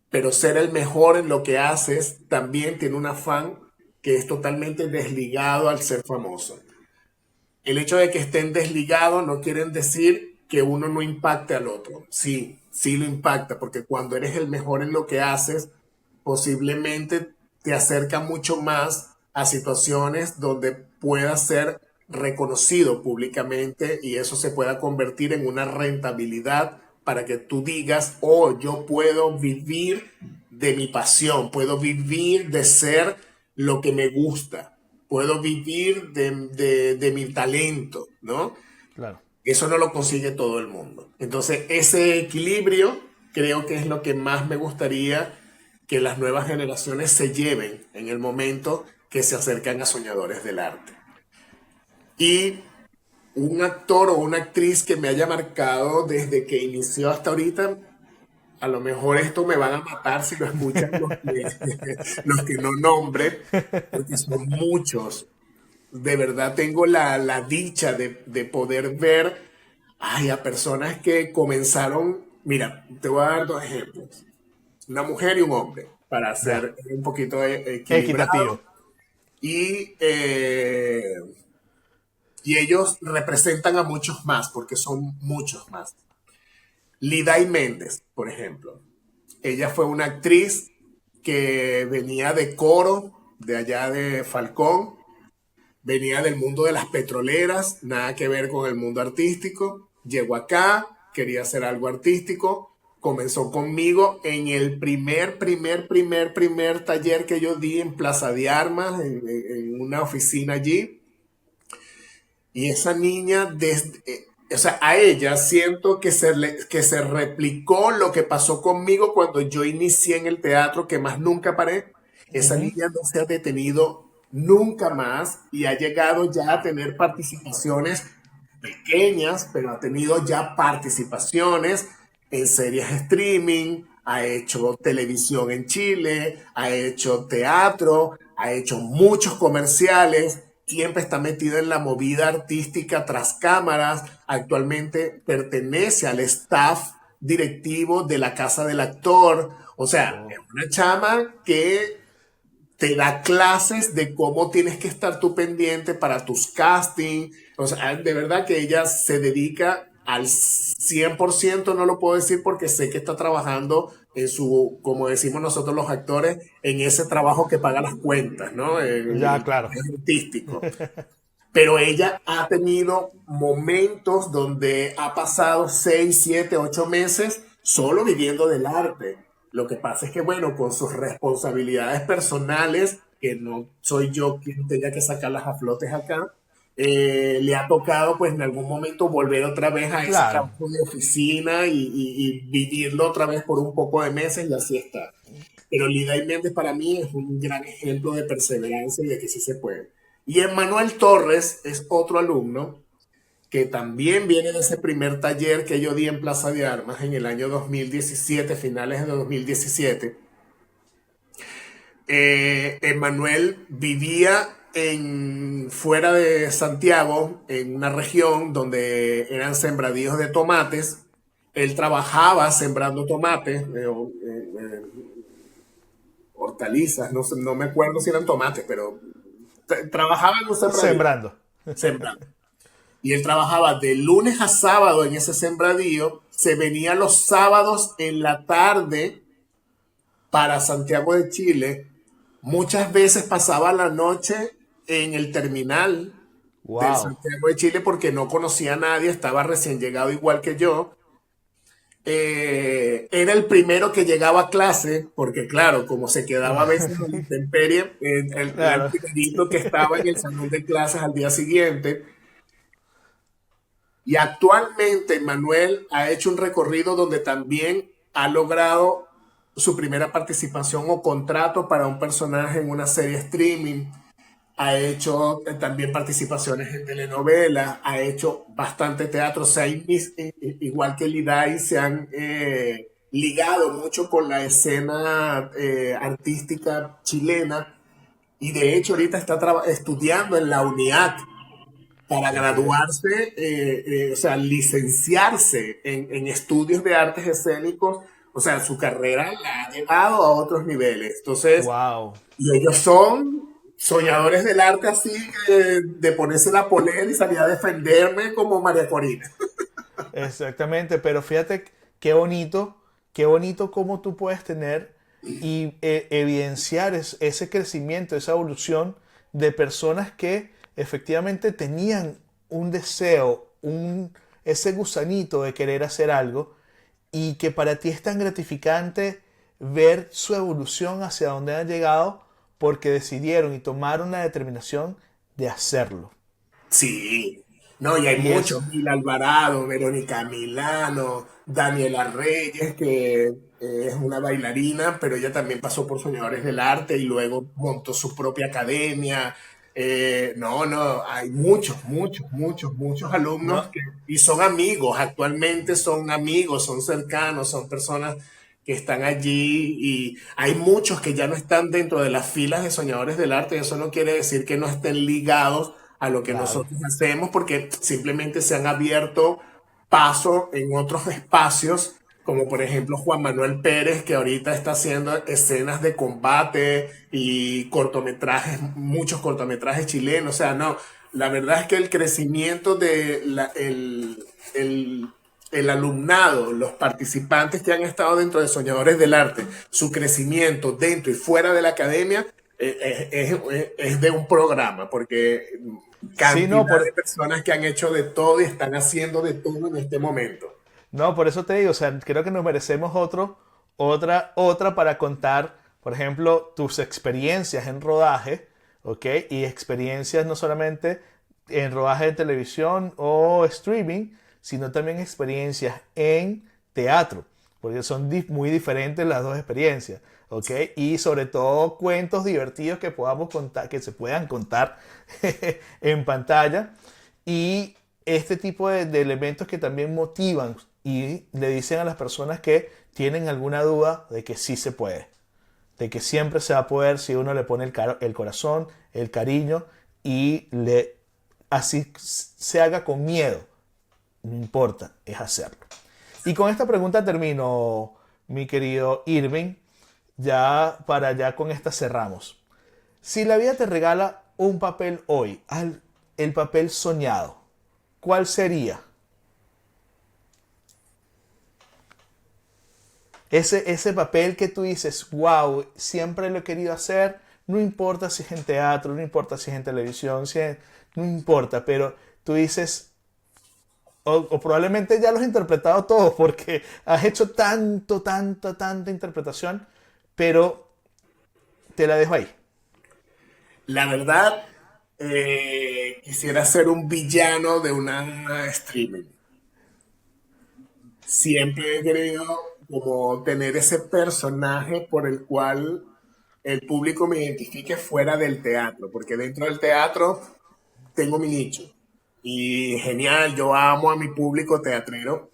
pero ser el mejor en lo que haces también tiene un afán que es totalmente desligado al ser famoso. El hecho de que estén desligados no quieren decir que uno no impacte al otro. Sí, sí lo impacta, porque cuando eres el mejor en lo que haces, posiblemente te acerca mucho más a situaciones donde puedas ser reconocido públicamente y eso se pueda convertir en una rentabilidad para que tú digas, oh, yo puedo vivir de mi pasión, puedo vivir de ser lo que me gusta, puedo vivir de mi talento, ¿no? Claro. Eso no lo consigue todo el mundo. Entonces, ese equilibrio creo que es lo que más me gustaría que las nuevas generaciones se lleven en el momento que se acercan a soñadores del arte. Y un actor o una actriz que me haya marcado desde que inició hasta ahorita, a lo mejor esto me van a matar si lo escuchan los que no nombre, porque son muchos. De verdad tengo la dicha de poder ver a personas que comenzaron. Mira, te voy a dar dos ejemplos. Una mujer y un hombre, para Ya. ser un poquito Equitativo. equilibrado. Y, y ellos representan a muchos más, porque son muchos más. Liday Méndez, por ejemplo. Ella fue una actriz que venía de coro, de allá de Falcón, venía del mundo de las petroleras, nada que ver con el mundo artístico. Llegó acá, quería hacer algo artístico, comenzó conmigo en el primer taller que yo di en Plaza de Armas, en una oficina allí. Y esa niña, o sea, a ella siento que se replicó lo que pasó conmigo cuando yo inicié en el teatro, que más nunca paré. Esa Ujú. niña no se ha detenido nunca más y ha llegado ya a tener participaciones pequeñas, pero ha tenido ya participaciones en series streaming, ha hecho televisión en Chile, ha hecho teatro, ha hecho muchos comerciales, siempre está metida en la movida artística tras cámaras, actualmente pertenece al staff directivo de la Casa del Actor, o sea, es Oh. una chama que te da clases de cómo tienes que estar tú pendiente para tus castings. O sea, de verdad que ella se dedica al 100%, no lo puedo decir porque sé que está trabajando en su, como decimos nosotros los actores, en ese trabajo que paga las cuentas, ¿no? Ya, El claro. artístico. Pero ella ha tenido momentos donde ha pasado 6, 7, 8 meses solo viviendo del arte. Lo que pasa es que, bueno, con sus responsabilidades personales, que no soy yo quien tenga que sacarlas a flotes acá, le ha tocado, pues, en algún momento volver otra vez a ese Claro. trabajo de oficina y vivirlo otra vez por un poco de meses y así está. Pero Lida Méndez para mí es un gran ejemplo de perseverancia y de que sí se puede. Y Emmanuel Torres es otro alumno que también viene de ese primer taller que yo di en Plaza de Armas en el año 2017, finales de 2017. Emmanuel vivía fuera de Santiago, en una región donde eran sembradíos de tomates. Él trabajaba sembrando tomates, hortalizas, no, no me acuerdo si eran tomates, pero trabajaba en un sembradío, Sembrando. sembrando. Y él trabajaba de lunes a sábado en ese sembradío, se venía los sábados en la tarde para Santiago de Chile, muchas veces pasaba la noche en el terminal del Wow. Santiago de Chile porque no conocía a nadie, estaba recién llegado igual que yo. Era el primero que llegaba a clase, porque claro, como se quedaba a veces en la intemperie, era el Claro. primerito que estaba en el salón de clases al día siguiente. Y actualmente Manuel ha hecho un recorrido donde también ha logrado su primera participación o contrato para un personaje en una serie streaming. Ha hecho también participaciones en telenovelas, ha hecho bastante teatro. O sea, igual que Liday, se han ligado mucho con la escena artística chilena. Y de hecho ahorita está estudiando en la UNIAC para Ok. graduarse, o sea, licenciarse en estudios de artes escénicos. O sea, su carrera la ha llevado a otros niveles. Entonces, Wow. y ellos son soñadores del arte así, de ponerse la polera y salir a defenderme como María Corina. Exactamente, pero fíjate qué bonito cómo tú puedes tener y evidenciar ese crecimiento, esa evolución de personas que efectivamente tenían un deseo, ese gusanito de querer hacer algo y que para ti es tan gratificante ver su evolución hacia donde han llegado porque decidieron y tomaron la determinación de hacerlo. Sí, no, y hay Y es, muchos, Mil Alvarado, Verónica Milano, Daniela Reyes, que es una bailarina, pero ella también pasó por Soñadores del Arte y luego montó su propia academia. No, hay muchos alumnos No, y son amigos, actualmente son amigos, son cercanos, son personas que están allí y hay muchos que ya no están dentro de las filas de soñadores del arte. Eso no quiere decir que no estén ligados a lo que claro. nosotros hacemos porque simplemente se han abierto paso en otros espacios, como por ejemplo Juan Manuel Pérez, que ahorita está haciendo escenas de combate y cortometrajes, muchos cortometrajes chilenos. O sea, no, la verdad es que el crecimiento de el alumnado, los participantes que han estado dentro de Soñadores del Arte, su crecimiento dentro y fuera de la academia es de un programa, porque Sí, no, cantidad de personas que han hecho de todo y están haciendo de todo en este momento. no, por eso te digo, o sea, creo que nos merecemos otra para contar, por ejemplo, tus experiencias en rodaje, ¿ok? Y experiencias no solamente en rodaje de televisión o streaming, sino también experiencias en teatro, porque son muy diferentes las dos experiencias, ¿ok? Y sobre todo cuentos divertidos que podamos contar, que se puedan contar en pantalla y este tipo de elementos que también motivan y le dicen a las personas que tienen alguna duda de que sí se puede, de que siempre se va a poder si uno le pone el corazón, el cariño y así se haga con miedo, no importa, es hacerlo. Y con esta pregunta termino, mi querido Irving, ya con esta cerramos. Si la vida te regala un papel hoy, el papel soñado, ¿cuál sería? Ese papel que tú dices, wow, siempre lo he querido hacer, no importa si es en teatro, no importa si es en televisión, no importa, pero tú dices, o probablemente ya los has interpretado todos porque has hecho tanta interpretación, pero te la dejo ahí. La verdad, quisiera ser un villano de una streaming. Siempre he querido como tener ese personaje por el cual el público me identifique fuera del teatro, porque dentro del teatro tengo mi nicho. Y genial, yo amo a mi público teatrero,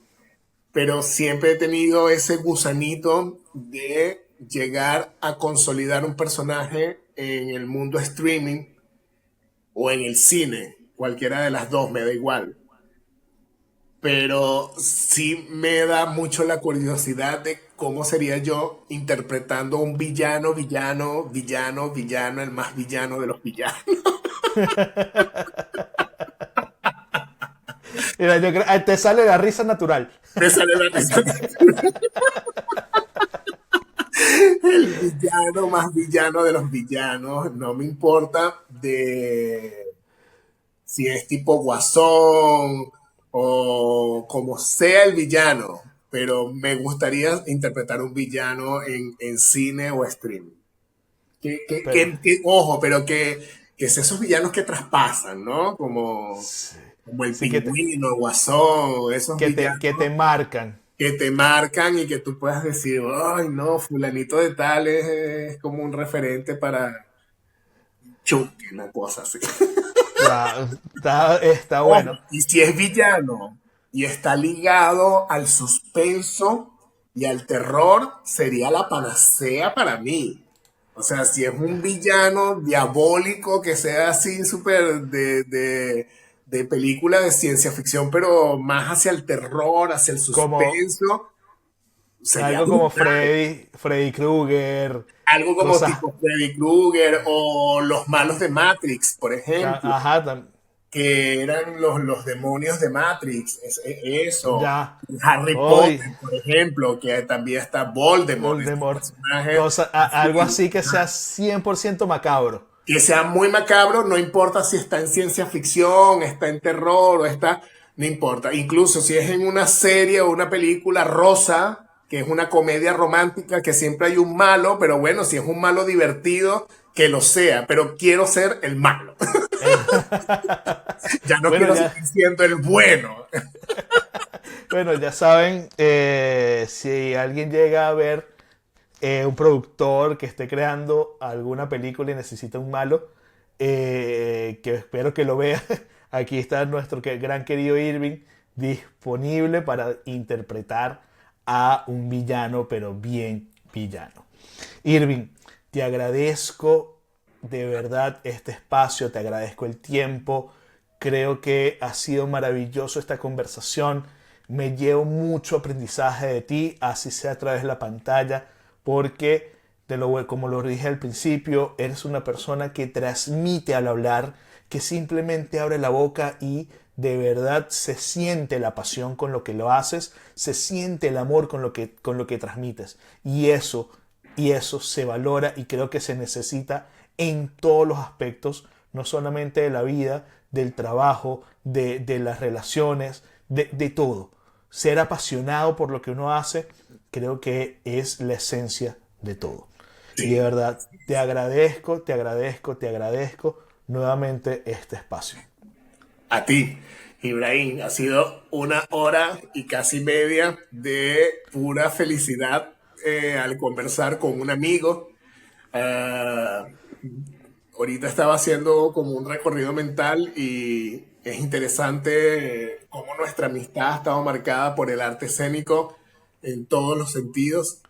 pero siempre he tenido ese gusanito de llegar a consolidar un personaje en el mundo streaming o en el cine, cualquiera de las dos, me da igual. Pero sí me da mucho la curiosidad de cómo sería yo interpretando un villano, el más villano de los villanos. Mira, te sale la risa natural. Me sale la risa. El villano más villano de los villanos, no me importa de si es tipo Guasón o como sea el villano, pero me gustaría interpretar un villano en cine o streaming. Pero, Ojo, pero que es esos villanos que traspasan, ¿no? sí, Como el sí pingüino, Guasón, esos que te villanos marcan. que te marcan y que tú puedas decir, ay, no, fulanito de tal es como un referente para Chucky, una cosa así. Está Ojo, bueno. y si es villano y está ligado al suspenso y al terror, sería la panacea para mí. O sea, si es un villano diabólico que sea así súper de película de ciencia ficción, pero más hacia el terror, hacia el Como suspenso, sería algo como brutal. Freddy Krueger, Algo como cosas. tipo Freddy Krueger o los malos de Matrix, por ejemplo, Ajá, que eran los demonios de Matrix, eso. ya. Harry Hoy, Potter, por ejemplo, que también está Voldemort, este Voldemort. personaje Algo así, así que sea 100% macabro. que sea muy macabro, no importa si está en ciencia ficción, está en terror o está, no importa. Incluso si es en una serie o una película rosa, que es una comedia romántica, que siempre hay un malo, pero bueno, si es un malo divertido, que lo sea, pero quiero ser el malo. El- Ya no bueno, quiero seguir siendo el bueno. bueno, ya saben, si alguien llega a ver un productor que esté creando alguna película y necesita un malo, que espero que lo vea. Aquí está nuestro gran querido Irving, disponible para interpretar a un villano, pero bien villano. Irving, te agradezco de verdad este espacio, te agradezco el tiempo. Creo que ha sido maravilloso esta conversación. Me llevo mucho aprendizaje de ti, así sea a través de la pantalla, porque como lo dije al principio, eres una persona que transmite al hablar, que simplemente abre la boca y de verdad se siente la pasión con lo que lo haces, se siente el amor con lo que transmites. Y eso se valora y creo que se necesita en todos los aspectos, no solamente de la vida, del trabajo, de las relaciones, de todo. Ser apasionado por lo que uno hace, creo que es la esencia de todo. Sí. Y de verdad, te agradezco nuevamente este espacio. A ti, Ibrahim, ha sido 1 hora y casi media de pura felicidad al conversar con un amigo. Ah, ahorita estaba haciendo como un recorrido mental y es interesante cómo nuestra amistad ha estado marcada por el arte escénico en todos los sentidos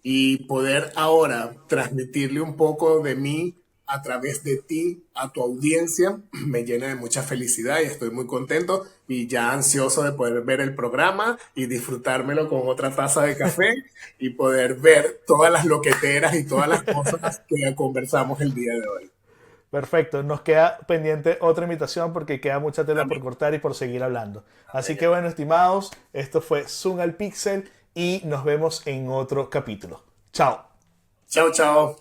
y poder ahora transmitirle un poco de mí a través de ti a tu audiencia me llena de mucha felicidad y estoy muy contento y ya ansioso de poder ver el programa y disfrutármelo con otra taza de café y poder ver todas las loqueteras y todas las cosas que conversamos el día de hoy. Perfecto, nos queda pendiente otra invitación porque queda mucha tela por cortar y por seguir hablando. Así que bueno, estimados, esto fue Zoom al Pixel y nos vemos en otro capítulo. Chao. Chao, chao.